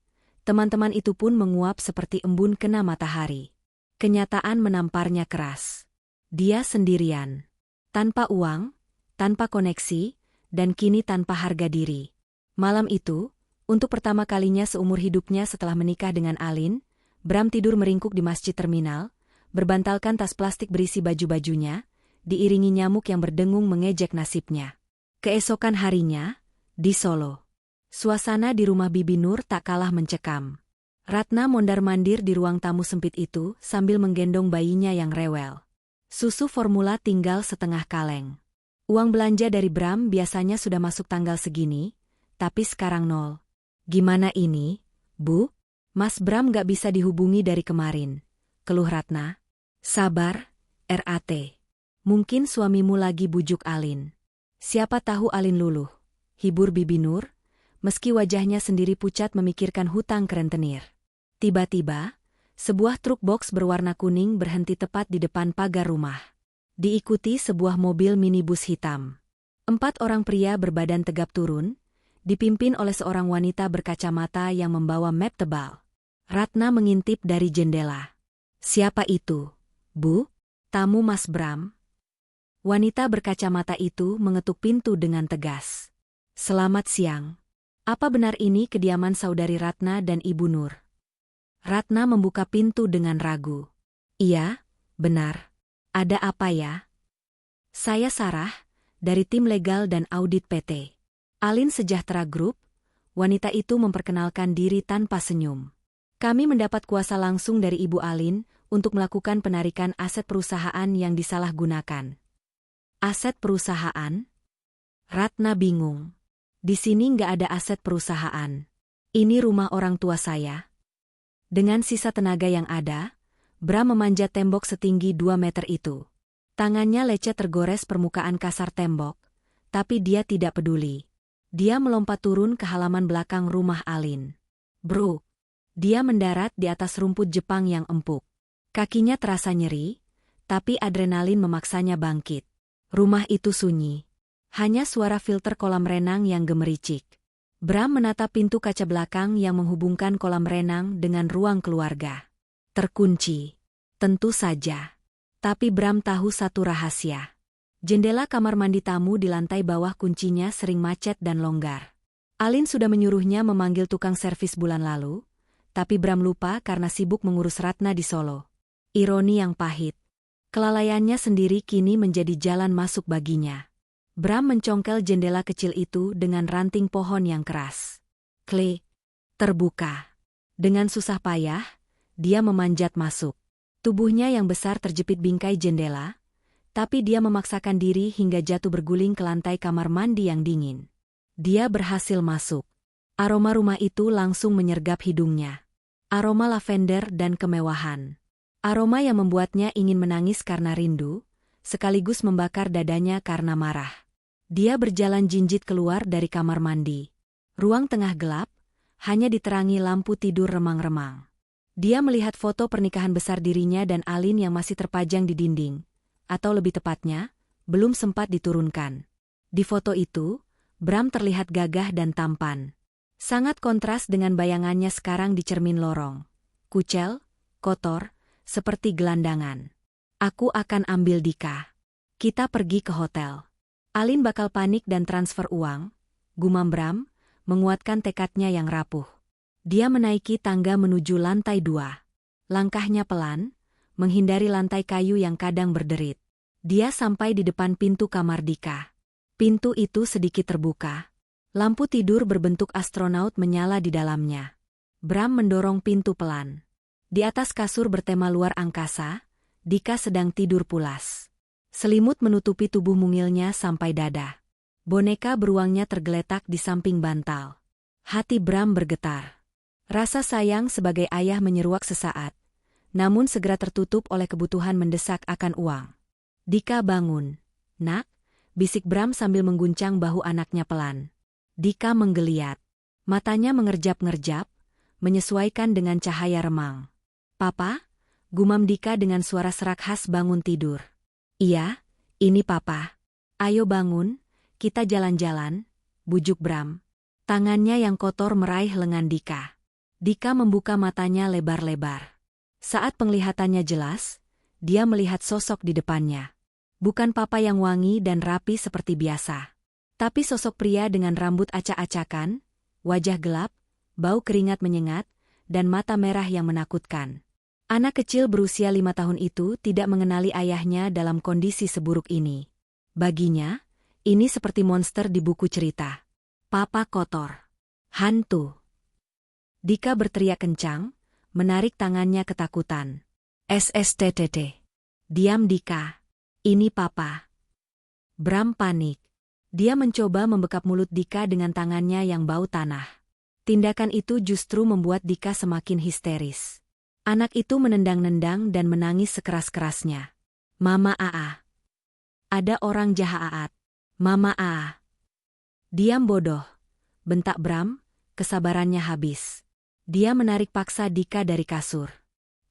teman-teman itu pun menguap seperti embun kena matahari. Kenyataan menamparnya keras. Dia sendirian. Tanpa uang, tanpa koneksi, dan kini tanpa harga diri. Malam itu, untuk pertama kalinya seumur hidupnya setelah menikah dengan Alin, Bram tidur meringkuk di masjid terminal, berbantalkan tas plastik berisi baju-bajunya, diiringi nyamuk yang berdengung mengejek nasibnya. Keesokan harinya, di Solo. Suasana di rumah Bibi Nur tak kalah mencekam. Ratna mondar-mandir di ruang tamu sempit itu sambil menggendong bayinya yang rewel. Susu formula tinggal setengah kaleng. Uang belanja dari Bram biasanya sudah masuk tanggal segini, tapi sekarang nol. Gimana ini, Bu? Mas Bram gak bisa dihubungi dari kemarin. Keluh Ratna. Sabar, RAT. Mungkin suamimu lagi bujuk Alin. Siapa tahu Alin luluh. Hibur Bibi Nur, meski wajahnya sendiri pucat memikirkan hutang kerentenir. Tiba-tiba, sebuah truk box berwarna kuning berhenti tepat di depan pagar rumah. Diikuti sebuah mobil minibus hitam. 4 orang pria berbadan tegap turun, dipimpin oleh seorang wanita berkacamata yang membawa map tebal. Ratna mengintip dari jendela. Siapa itu, Bu? Tamu Mas Bram. Wanita berkacamata itu mengetuk pintu dengan tegas. Selamat siang. Apa benar ini kediaman saudari Ratna dan Ibu Nur? Ratna membuka pintu dengan ragu. Iya, benar. Ada apa ya? Saya Sarah, dari tim legal dan audit PT Alin Sejahtera Group. Wanita itu memperkenalkan diri tanpa senyum. Kami mendapat kuasa langsung dari Ibu Alin untuk melakukan penarikan aset perusahaan yang disalahgunakan. Aset perusahaan? Ratna bingung. Di sini nggak ada aset perusahaan. Ini rumah orang tua saya. Dengan sisa tenaga yang ada, Bram memanjat tembok setinggi 2 meter itu. Tangannya lecet tergores permukaan kasar tembok, tapi dia tidak peduli. Dia melompat turun ke halaman belakang rumah Alin. Bro! Dia mendarat di atas rumput Jepang yang empuk. Kakinya terasa nyeri, tapi adrenalin memaksanya bangkit. Rumah itu sunyi. Hanya suara filter kolam renang yang gemericik. Bram menatap pintu kaca belakang yang menghubungkan kolam renang dengan ruang keluarga. Terkunci. Tentu saja. Tapi Bram tahu satu rahasia. Jendela kamar mandi tamu di lantai bawah kuncinya sering macet dan longgar. Alin sudah menyuruhnya memanggil tukang servis bulan lalu, tapi Bram lupa karena sibuk mengurus Ratna di Solo. Ironi yang pahit. Kelalaiannya sendiri kini menjadi jalan masuk baginya. Bram mencongkel jendela kecil itu dengan ranting pohon yang keras. Klik. Terbuka. Dengan susah payah, dia memanjat masuk. Tubuhnya yang besar terjepit bingkai jendela, tapi dia memaksakan diri hingga jatuh berguling ke lantai kamar mandi yang dingin. Dia berhasil masuk. Aroma rumah itu langsung menyergap hidungnya. Aroma lavender dan kemewahan. Aroma yang membuatnya ingin menangis karena rindu, sekaligus membakar dadanya karena marah. Dia berjalan jinjit keluar dari kamar mandi. Ruang tengah gelap, hanya diterangi lampu tidur remang-remang. Dia melihat foto pernikahan besar dirinya dan Alin yang masih terpajang di dinding, atau lebih tepatnya, belum sempat diturunkan. Di foto itu, Bram terlihat gagah dan tampan. Sangat kontras dengan bayangannya sekarang di cermin lorong. Kucel, kotor, seperti gelandangan. Aku akan ambil Dika. Kita pergi ke hotel. Alin bakal panik dan transfer uang, gumam Bram, menguatkan tekadnya yang rapuh. Dia menaiki tangga menuju lantai 2. Langkahnya pelan, menghindari lantai kayu yang kadang berderit. Dia sampai di depan pintu kamar Dika. Pintu itu sedikit terbuka. Lampu tidur berbentuk astronaut menyala di dalamnya. Bram mendorong pintu pelan. Di atas kasur bertema luar angkasa, Dika sedang tidur pulas. Selimut menutupi tubuh mungilnya sampai dada. Boneka beruangnya tergeletak di samping bantal. Hati Bram bergetar. Rasa sayang sebagai ayah menyeruak sesaat, namun segera tertutup oleh kebutuhan mendesak akan uang. Dika bangun. Nak, bisik Bram sambil mengguncang bahu anaknya pelan. Dika menggeliat. Matanya mengerjap-ngerjap, menyesuaikan dengan cahaya remang. Papa? Gumam Dika dengan suara serak khas bangun tidur. Iya, ini Papa. Ayo bangun, kita jalan-jalan, bujuk Bram. Tangannya yang kotor meraih lengan Dika. Dika membuka matanya lebar-lebar. Saat penglihatannya jelas, dia melihat sosok di depannya. Bukan Papa yang wangi dan rapi seperti biasa. Tapi sosok pria dengan rambut acak-acakan, wajah gelap, bau keringat menyengat, dan mata merah yang menakutkan. Anak kecil berusia 5 tahun itu tidak mengenali ayahnya dalam kondisi seburuk ini. Baginya, ini seperti monster di buku cerita. Papa kotor. Hantu. Dika berteriak kencang, menarik tangannya ketakutan. SSTTT. Diam Dika. Ini Papa. Bram panik. Dia mencoba membekap mulut Dika dengan tangannya yang bau tanah. Tindakan itu justru membuat Dika semakin histeris. Anak itu menendang-nendang dan menangis sekeras-kerasnya. Mama Aa. Ada orang jahat. Mama Aa. Diam bodoh. Bentak Bram, kesabarannya habis. Dia menarik paksa Dika dari kasur.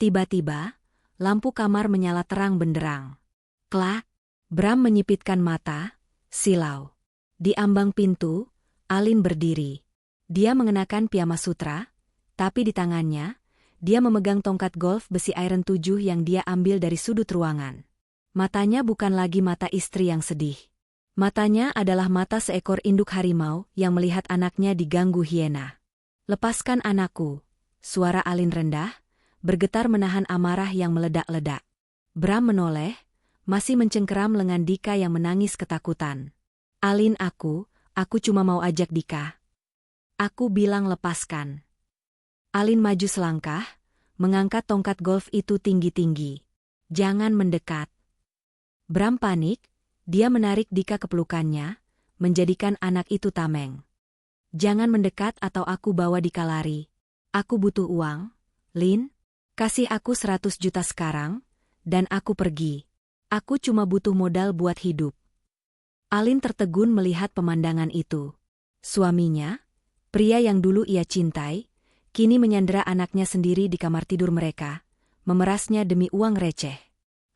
Tiba-tiba, lampu kamar menyala terang benderang. Klak. Bram menyipitkan mata. Silau. Di ambang pintu, Alin berdiri. Dia mengenakan piyama sutra, tapi di tangannya, dia memegang tongkat golf besi iron 7 yang dia ambil dari sudut ruangan. Matanya bukan lagi mata istri yang sedih. Matanya adalah mata seekor induk harimau yang melihat anaknya diganggu hiena. Lepaskan anakku, suara Alin rendah, bergetar menahan amarah yang meledak-ledak. Bram menoleh, masih mencengkeram lengan Dika yang menangis ketakutan. Alin aku cuma mau ajak Dika. Aku bilang lepaskan. Alin maju selangkah, mengangkat tongkat golf itu tinggi-tinggi. Jangan mendekat. Bram panik, dia menarik Dika ke pelukannya, menjadikan anak itu tameng. Jangan mendekat atau aku bawa Dika lari. Aku butuh uang, Lin. Kasih aku 100 juta sekarang, dan aku pergi. Aku cuma butuh modal buat hidup. Alin tertegun melihat pemandangan itu. Suaminya, pria yang dulu ia cintai, kini menyandera anaknya sendiri di kamar tidur mereka, memerasnya demi uang receh.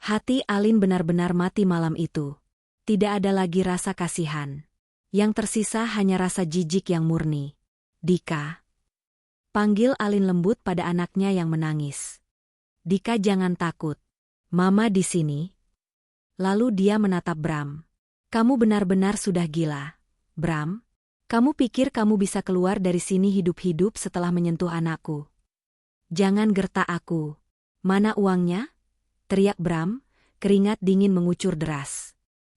Hati Alin benar-benar mati malam itu. Tidak ada lagi rasa kasihan. Yang tersisa hanya rasa jijik yang murni. Dika. Panggil Alin lembut pada anaknya yang menangis. Dika, jangan takut. Mama di sini. Lalu dia menatap Bram. Kamu benar-benar sudah gila. Bram, kamu pikir kamu bisa keluar dari sini hidup-hidup setelah menyentuh anakku? Jangan gertak aku. Mana uangnya? Teriak Bram, keringat dingin mengucur deras.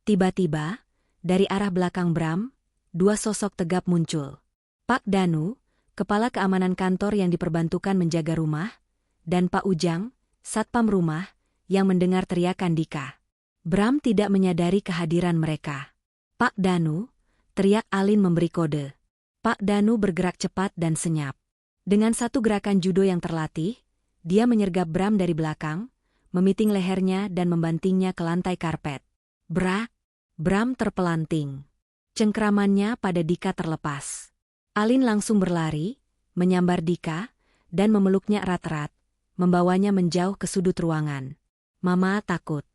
Tiba-tiba, dari arah belakang Bram, dua sosok tegap muncul. Pak Danu, kepala keamanan kantor yang diperbantukan menjaga rumah, dan Pak Ujang, satpam rumah, yang mendengar teriakan Dika. Bram tidak menyadari kehadiran mereka. Pak Danu, teriak Alin memberi kode. Pak Danu bergerak cepat dan senyap. Dengan satu gerakan judo yang terlatih, dia menyergap Bram dari belakang, memiting lehernya dan membantingnya ke lantai karpet. Bram terpelanting. Cengkramannya pada Dika terlepas. Alin langsung berlari, menyambar Dika, dan memeluknya erat-erat, membawanya menjauh ke sudut ruangan. Mama takut.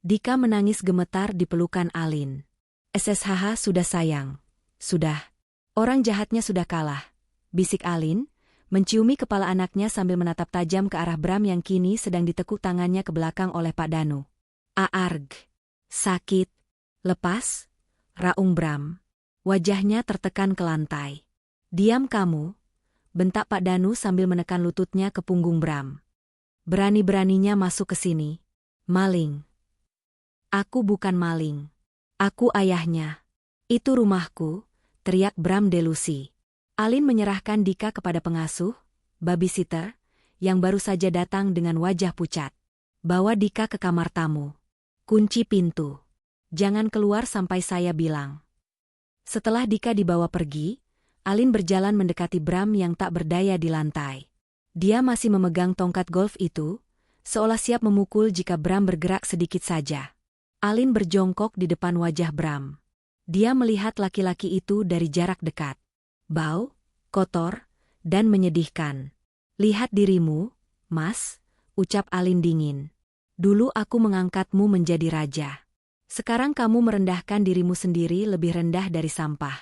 Dika menangis gemetar di pelukan Alin. SSHH sudah sayang. Sudah. Orang jahatnya sudah kalah. Bisik Alin, menciumi kepala anaknya sambil menatap tajam ke arah Bram yang kini sedang ditekuk tangannya ke belakang oleh Pak Danu. Aarg. Sakit. Lepas. Raung Bram. Wajahnya tertekan ke lantai. Diam kamu. Bentak Pak Danu sambil menekan lututnya ke punggung Bram. Berani-beraninya masuk ke sini. Maling. Aku bukan maling. Aku ayahnya. Itu rumahku, teriak Bram delusi. Alin menyerahkan Dika kepada pengasuh, babysitter, yang baru saja datang dengan wajah pucat. Bawa Dika ke kamar tamu. Kunci pintu. Jangan keluar sampai saya bilang. Setelah Dika dibawa pergi, Alin berjalan mendekati Bram yang tak berdaya di lantai. Dia masih memegang tongkat golf itu, seolah siap memukul jika Bram bergerak sedikit saja. Alin berjongkok di depan wajah Bram. Dia melihat laki-laki itu dari jarak dekat. Bau, kotor, dan menyedihkan. Lihat dirimu, Mas, ucap Alin dingin. Dulu aku mengangkatmu menjadi raja. Sekarang kamu merendahkan dirimu sendiri lebih rendah dari sampah.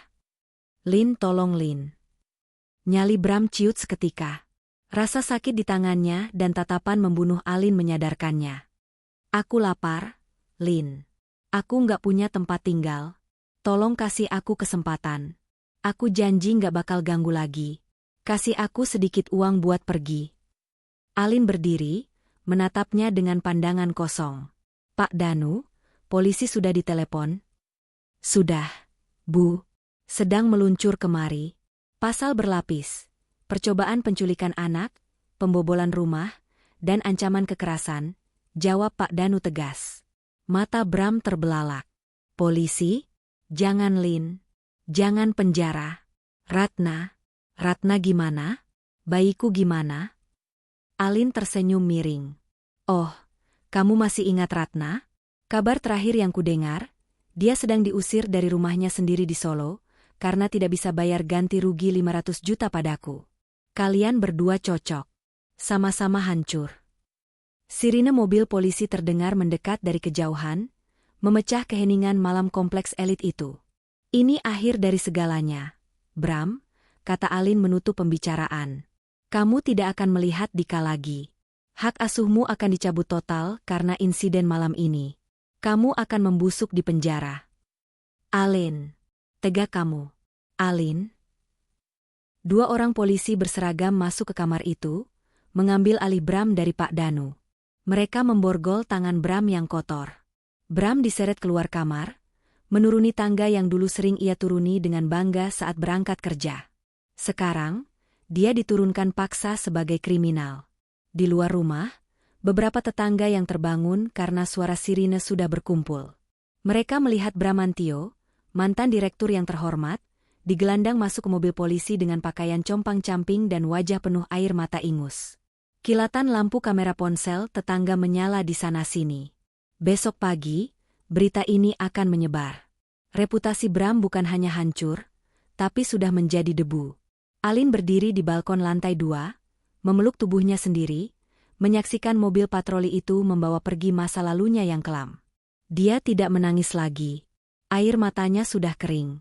Lin, tolong Lin. Nyali Bram ciut seketika. Rasa sakit di tangannya dan tatapan membunuh Alin menyadarkannya. Aku lapar, Lin. Aku nggak punya tempat tinggal. Tolong kasih aku kesempatan. Aku janji nggak bakal ganggu lagi. Kasih aku sedikit uang buat pergi. Alin berdiri, menatapnya dengan pandangan kosong. Pak Danu, polisi sudah ditelepon? Sudah, Bu. Sedang meluncur kemari. Pasal berlapis. Percobaan penculikan anak, pembobolan rumah, dan ancaman kekerasan, jawab Pak Danu tegas. Mata Bram terbelalak. Polisi? Jangan Lin. Jangan penjara. Ratna? Ratna gimana? Bayiku gimana? Alin tersenyum miring. Oh, kamu masih ingat Ratna? Kabar terakhir yang kudengar, dia sedang diusir dari rumahnya sendiri di Solo, karena tidak bisa bayar ganti rugi 500 juta padaku. Kalian berdua cocok. Sama-sama hancur. Sirine mobil polisi terdengar mendekat dari kejauhan, memecah keheningan malam kompleks elit itu. Ini akhir dari segalanya. Bram, kata Alin menutup pembicaraan. Kamu tidak akan melihat Dika lagi. Hak asuhmu akan dicabut total karena insiden malam ini. Kamu akan membusuk di penjara. Alin. Tegak kamu. Alin. Dua orang polisi berseragam masuk ke kamar itu, mengambil alih Bram dari Pak Danu. Mereka memborgol tangan Bram yang kotor. Bram diseret keluar kamar, menuruni tangga yang dulu sering ia turuni dengan bangga saat berangkat kerja. Sekarang, dia diturunkan paksa sebagai kriminal. Di luar rumah, beberapa tetangga yang terbangun karena suara sirine sudah berkumpul. Mereka melihat Bramantio, mantan direktur yang terhormat, digelandang masuk ke mobil polisi dengan pakaian compang-camping dan wajah penuh air mata ingus. Kilatan lampu kamera ponsel tetangga menyala di sana-sini. Besok pagi, berita ini akan menyebar. Reputasi Bram bukan hanya hancur, tapi sudah menjadi debu. Alin berdiri di balkon lantai 2, memeluk tubuhnya sendiri, menyaksikan mobil patroli itu membawa pergi masa lalunya yang kelam. Dia tidak menangis lagi. Air matanya sudah kering.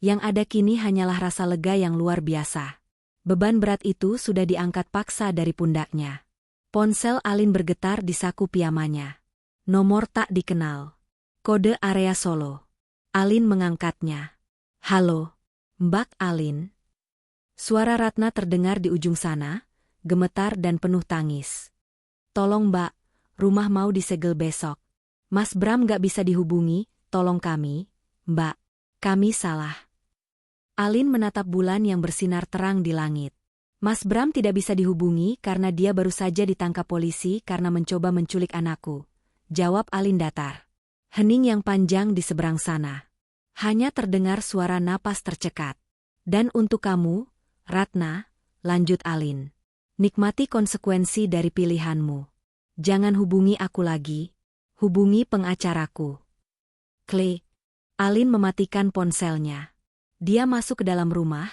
Yang ada kini hanyalah rasa lega yang luar biasa. Beban berat itu sudah diangkat paksa dari pundaknya. Ponsel Alin bergetar di saku piyamanya. Nomor tak dikenal. Kode area Solo. Alin mengangkatnya. Halo, Mbak Alin. Suara Ratna terdengar di ujung sana, gemetar dan penuh tangis. Tolong Mbak, rumah mau disegel besok. Mas Bram gak bisa dihubungi, tolong kami, Mbak. Kami salah. Alin menatap bulan yang bersinar terang di langit. Mas Bram tidak bisa dihubungi karena dia baru saja ditangkap polisi karena mencoba menculik anakku. Jawab Alin datar. Hening yang panjang di seberang sana. Hanya terdengar suara napas tercekat. Dan untuk kamu, Ratna, lanjut Alin. Nikmati konsekuensi dari pilihanmu. Jangan hubungi aku lagi. Hubungi pengacaraku. Klik. Alin mematikan ponselnya. Dia masuk ke dalam rumah,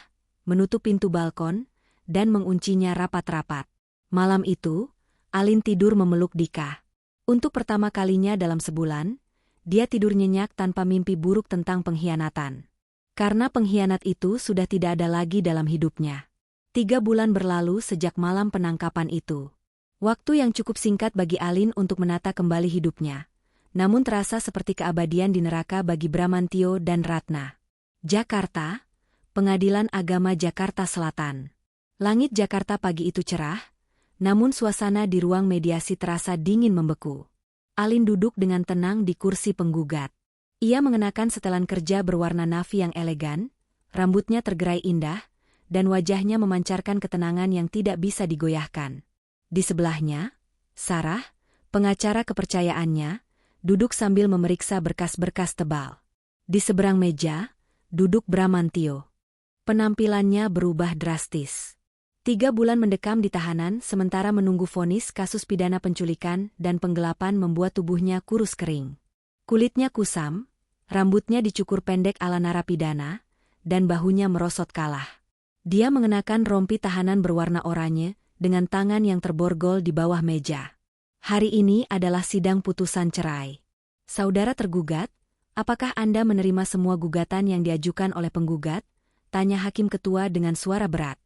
menutup pintu balkon, dan menguncinya rapat-rapat. Malam itu, Alin tidur memeluk Dika. Untuk pertama kalinya dalam sebulan, dia tidur nyenyak tanpa mimpi buruk tentang pengkhianatan. Karena pengkhianat itu sudah tidak ada lagi dalam hidupnya. 3 bulan berlalu sejak malam penangkapan itu. Waktu yang cukup singkat bagi Alin untuk menata kembali hidupnya. Namun terasa seperti keabadian di neraka bagi Bramantio dan Ratna. Jakarta, Pengadilan Agama Jakarta Selatan. Langit Jakarta pagi itu cerah, namun suasana di ruang mediasi terasa dingin membeku. Alin duduk dengan tenang di kursi penggugat. Ia mengenakan setelan kerja berwarna navy yang elegan, rambutnya tergerai indah, dan wajahnya memancarkan ketenangan yang tidak bisa digoyahkan. Di sebelahnya, Sarah, pengacara kepercayaannya, duduk sambil memeriksa berkas-berkas tebal. Di seberang meja, duduk Bramantio. Penampilannya berubah drastis. 3 bulan mendekam di tahanan sementara menunggu vonis kasus pidana penculikan dan penggelapan membuat tubuhnya kurus kering. Kulitnya kusam, rambutnya dicukur pendek ala narapidana, dan bahunya merosot kalah. Dia mengenakan rompi tahanan berwarna oranye dengan tangan yang terborgol di bawah meja. Hari ini adalah sidang putusan cerai. Saudara tergugat, apakah Anda menerima semua gugatan yang diajukan oleh penggugat? Tanya hakim ketua dengan suara berat.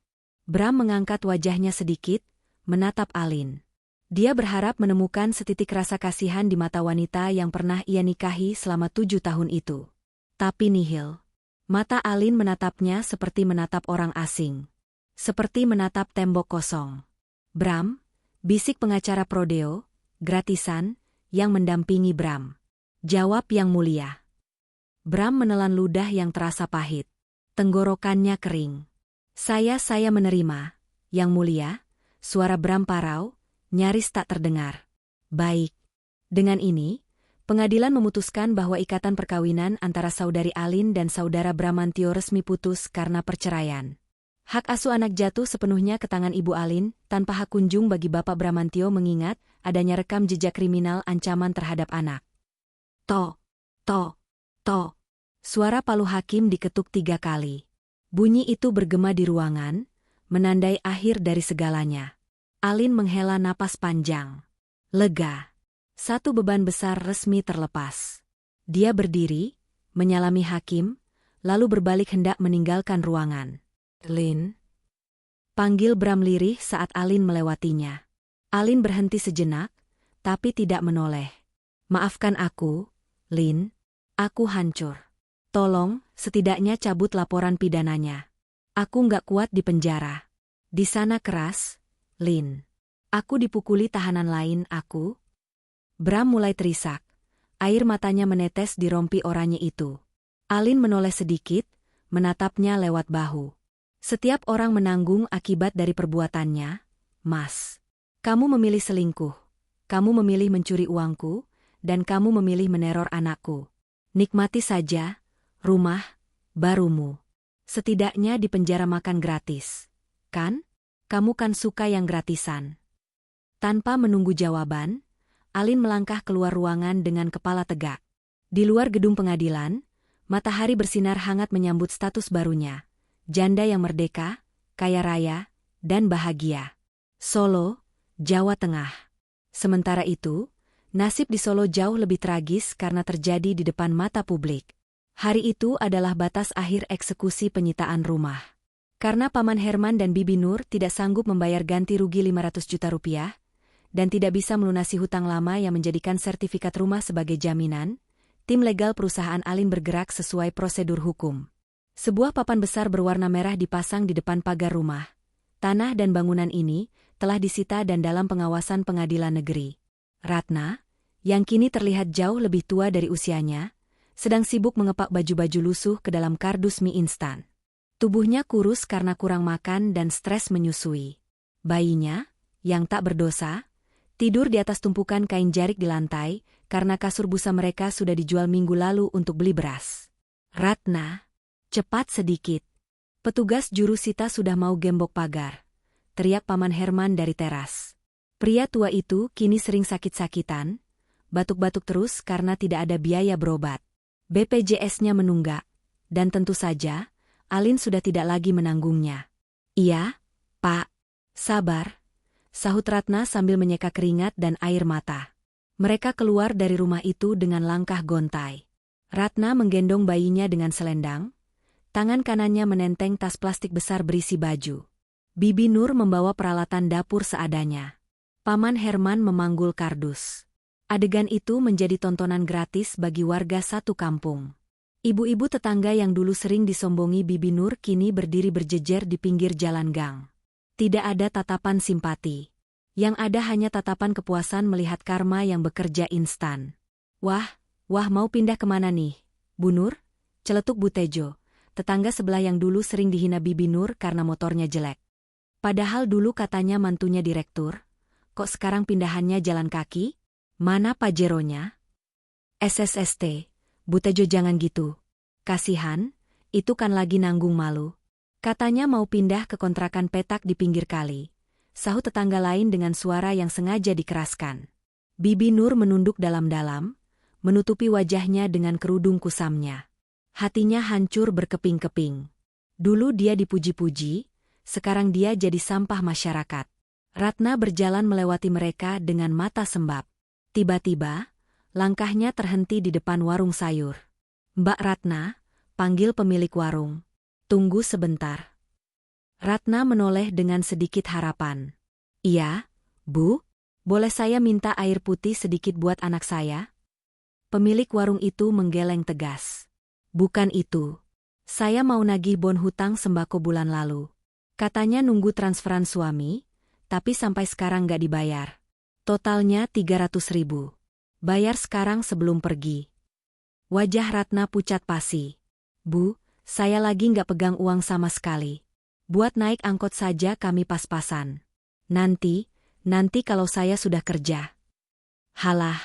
Bram mengangkat wajahnya sedikit, menatap Alin. Dia berharap menemukan setitik rasa kasihan di mata wanita yang pernah ia nikahi selama 7 tahun itu. Tapi nihil. Mata Alin menatapnya seperti menatap orang asing. Seperti menatap tembok kosong. Bram, bisik pengacara Prodeo, gratisan, yang mendampingi Bram. Jawab yang mulia. Bram menelan ludah yang terasa pahit. Tenggorokannya kering. Saya menerima, yang mulia, suara Bram parau, nyaris tak terdengar. Baik. Dengan ini, pengadilan memutuskan bahwa ikatan perkawinan antara saudari Alin dan saudara Bramantio resmi putus karena perceraian. Hak asuh anak jatuh sepenuhnya ke tangan Ibu Alin, tanpa hak kunjung bagi Bapak Bramantio mengingat adanya rekam jejak kriminal ancaman terhadap anak. To. Suara palu hakim diketuk 3 kali. Bunyi itu bergema di ruangan, menandai akhir dari segalanya. Alin menghela napas panjang. Lega. Satu beban besar resmi terlepas. Dia berdiri, menyalami hakim, lalu berbalik hendak meninggalkan ruangan. Lin. Panggil Bram lirih saat Alin melewatinya. Alin berhenti sejenak, tapi tidak menoleh. Maafkan aku, Lin. Aku hancur. Tolong, setidaknya cabut laporan pidananya. Aku nggak kuat di penjara. Di sana keras, Lin. Aku dipukuli tahanan lain, aku. Bram mulai terisak. Air matanya menetes di rompi oranye itu. Alin menoleh sedikit, menatapnya lewat bahu. Setiap orang menanggung akibat dari perbuatannya, Mas. Kamu memilih selingkuh. Kamu memilih mencuri uangku, dan kamu memilih meneror anakku. Nikmati saja rumah barumu. Setidaknya di penjara makan gratis. Kan? Kamu kan suka yang gratisan. Tanpa menunggu jawaban, Alin melangkah keluar ruangan dengan kepala tegak. Di luar gedung pengadilan, matahari bersinar hangat menyambut status barunya. Janda yang merdeka, kaya raya, dan bahagia. Solo, Jawa Tengah. Sementara itu, nasib di Solo jauh lebih tragis karena terjadi di depan mata publik. Hari itu adalah batas akhir eksekusi penyitaan rumah. Karena Paman Herman dan Bibi Nur tidak sanggup membayar ganti rugi 500 juta rupiah, dan tidak bisa melunasi hutang lama yang menjadikan sertifikat rumah sebagai jaminan, tim legal perusahaan Alin bergerak sesuai prosedur hukum. Sebuah papan besar berwarna merah dipasang di depan pagar rumah. Tanah dan bangunan ini telah disita dan dalam pengawasan pengadilan negeri. Ratna, yang kini terlihat jauh lebih tua dari usianya, sedang sibuk mengepak baju-baju lusuh ke dalam kardus mie instan. Tubuhnya kurus karena kurang makan dan stres menyusui. Bayinya, yang tak berdosa, tidur di atas tumpukan kain jarik di lantai karena kasur busa mereka sudah dijual minggu lalu untuk beli beras. Ratna, cepat sedikit. Petugas juru sita sudah mau gembok pagar, teriak Paman Herman dari teras. Pria tua itu kini sering sakit-sakitan, batuk-batuk terus karena tidak ada biaya berobat. BPJS-nya menunggak, dan tentu saja, Alin sudah tidak lagi menanggungnya. Iya, Pak. Sabar, sahut Ratna sambil menyeka keringat dan air mata. Mereka keluar dari rumah itu dengan langkah gontai. Ratna menggendong bayinya dengan selendang, tangan kanannya menenteng tas plastik besar berisi baju. Bibi Nur membawa peralatan dapur seadanya. Paman Herman memanggul kardus. Adegan itu menjadi tontonan gratis bagi warga satu kampung. Ibu-ibu tetangga yang dulu sering disombongi Bibi Nur kini berdiri berjejer di pinggir jalan gang. Tidak ada tatapan simpati. Yang ada hanya tatapan kepuasan melihat karma yang bekerja instan. Wah mau pindah kemana nih, Bu Nur? Celetuk Bu Tejo, tetangga sebelah yang dulu sering dihina Bibi Nur karena motornya jelek. Padahal dulu katanya mantunya direktur. Kok sekarang pindahannya jalan kaki? Mana Pajeronya? SSST, Bu Tejo jangan gitu. Kasihan, itu kan lagi nanggung malu. Katanya mau pindah ke kontrakan petak di pinggir kali. Sahut tetangga lain dengan suara yang sengaja dikeraskan. Bibi Nur menunduk dalam-dalam, menutupi wajahnya dengan kerudung kusamnya. Hatinya hancur berkeping-keping. Dulu dia dipuji-puji, sekarang dia jadi sampah masyarakat. Ratna berjalan melewati mereka dengan mata sembab. Tiba-tiba, langkahnya terhenti di depan warung sayur. Mbak Ratna, panggil pemilik warung. Tunggu sebentar. Ratna menoleh dengan sedikit harapan. Iya, Bu, boleh saya minta air putih sedikit buat anak saya? Pemilik warung itu menggeleng tegas. Bukan itu. Saya mau nagih bon hutang sembako bulan lalu. Katanya nunggu transferan suami, tapi sampai sekarang nggak dibayar. Totalnya 300.000. Bayar sekarang sebelum pergi. Wajah Ratna pucat pasi. Bu, saya lagi nggak pegang uang sama sekali. Buat naik angkot saja kami pas-pasan. Nanti kalau saya sudah kerja. Halah,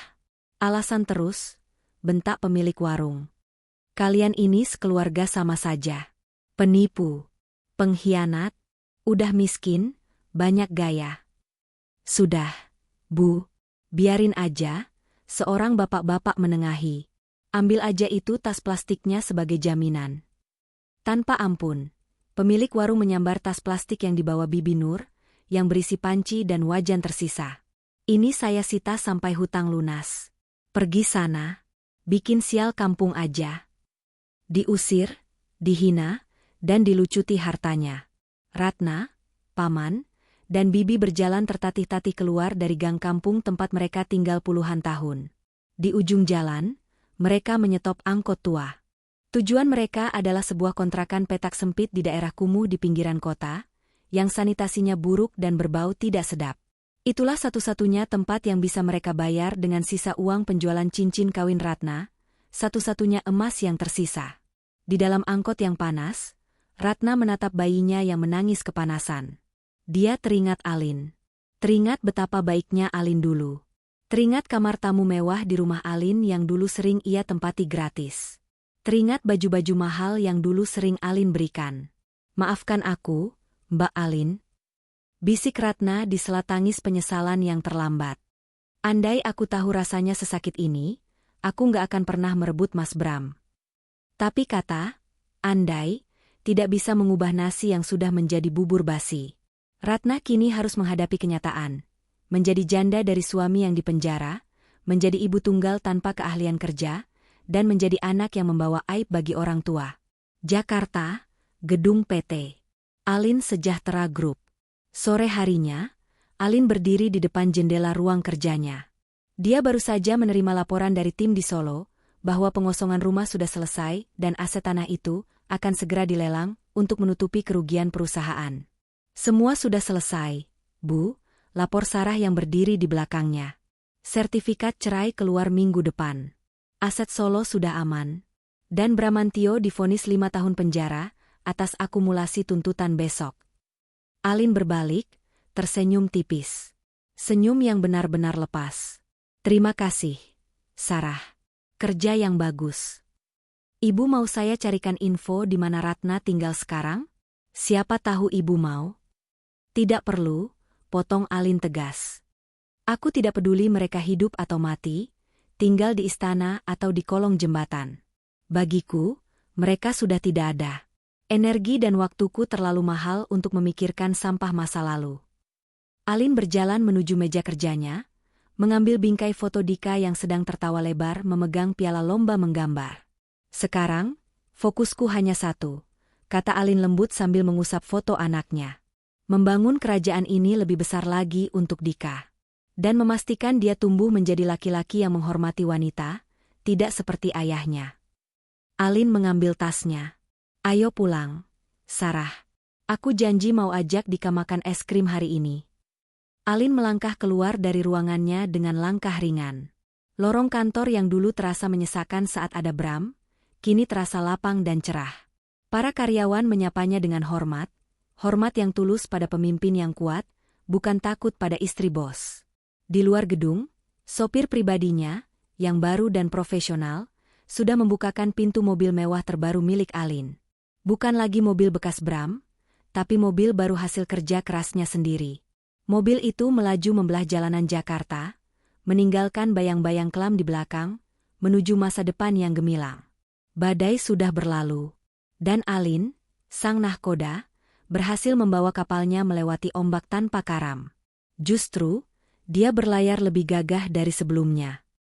alasan terus, bentak pemilik warung. Kalian ini sekeluarga sama saja. Penipu, pengkhianat, udah miskin, banyak gaya. Sudah, Bu, biarin aja, seorang bapak-bapak menengahi. Ambil aja itu tas plastiknya sebagai jaminan. Tanpa ampun, pemilik warung menyambar tas plastik yang dibawa Bibi Nur, yang berisi panci dan wajan tersisa. Ini saya sita sampai hutang lunas. Pergi sana, bikin sial kampung aja. Diusir, dihina, dan dilucuti hartanya. Ratna, Paman, dan Bibi berjalan tertatih-tatih keluar dari gang kampung tempat mereka tinggal puluhan tahun. Di ujung jalan, mereka menyetop angkot tua. Tujuan mereka adalah sebuah kontrakan petak sempit di daerah kumuh di pinggiran kota, yang sanitasinya buruk dan berbau tidak sedap. Itulah satu-satunya tempat yang bisa mereka bayar dengan sisa uang penjualan cincin kawin Ratna, satu-satunya emas yang tersisa. Di dalam angkot yang panas, Ratna menatap bayinya yang menangis kepanasan. Dia teringat Alin. Teringat betapa baiknya Alin dulu. Teringat kamar tamu mewah di rumah Alin yang dulu sering ia tempati gratis. Teringat baju-baju mahal yang dulu sering Alin berikan. Maafkan aku, Mbak Alin. Bisik Ratna di sela tangis penyesalan yang terlambat. Andai aku tahu rasanya sesakit ini, aku nggak akan pernah merebut Mas Bram. Tapi kata, andai, tidak bisa mengubah nasi yang sudah menjadi bubur basi. Ratna kini harus menghadapi kenyataan. Menjadi janda dari suami yang dipenjara, menjadi ibu tunggal tanpa keahlian kerja, dan menjadi anak yang membawa aib bagi orang tua. Jakarta, Gedung PT Alin Sejahtera Group. Sore harinya, Alin berdiri di depan jendela ruang kerjanya. Dia baru saja menerima laporan dari tim di Solo, bahwa pengosongan rumah sudah selesai dan aset tanah itu akan segera dilelang untuk menutupi kerugian perusahaan. Semua sudah selesai, Bu, lapor Sarah yang berdiri di belakangnya. Sertifikat cerai keluar minggu depan. Aset Solo sudah aman. Dan Bramantio divonis 5 tahun penjara atas akumulasi tuntutan besok. Alin berbalik, tersenyum tipis. Senyum yang benar-benar lepas. Terima kasih, Sarah. Kerja yang bagus. Ibu mau saya carikan info di mana Ratna tinggal sekarang? Siapa tahu ibu mau? Tidak perlu, potong Alin tegas. Aku tidak peduli mereka hidup atau mati, tinggal di istana atau di kolong jembatan. Bagiku, mereka sudah tidak ada. Energi dan waktuku terlalu mahal untuk memikirkan sampah masa lalu. Alin berjalan menuju meja kerjanya, mengambil bingkai foto Dika yang sedang tertawa lebar memegang piala lomba menggambar. Sekarang, fokusku hanya satu, kata Alin lembut sambil mengusap foto anaknya. Membangun kerajaan ini lebih besar lagi untuk Dika. Dan memastikan dia tumbuh menjadi laki-laki yang menghormati wanita, tidak seperti ayahnya. Alin mengambil tasnya. Ayo pulang, Sarah. Aku janji mau ajak Dika makan es krim hari ini. Alin melangkah keluar dari ruangannya dengan langkah ringan. Lorong kantor yang dulu terasa menyesakan saat ada Bram, kini terasa lapang dan cerah. Para karyawan menyapanya dengan hormat yang tulus pada pemimpin yang kuat, bukan takut pada istri bos. Di luar gedung, sopir pribadinya, yang baru dan profesional, sudah membukakan pintu mobil mewah terbaru milik Alin. Bukan lagi mobil bekas Bram, tapi mobil baru hasil kerja kerasnya sendiri. Mobil itu melaju membelah jalanan Jakarta, meninggalkan bayang-bayang kelam di belakang, menuju masa depan yang gemilang. Badai sudah berlalu, dan Alin, sang nahkoda, berhasil membawa kapalnya melewati ombak tanpa karam. Justru, dia berlayar lebih gagah dari sebelumnya.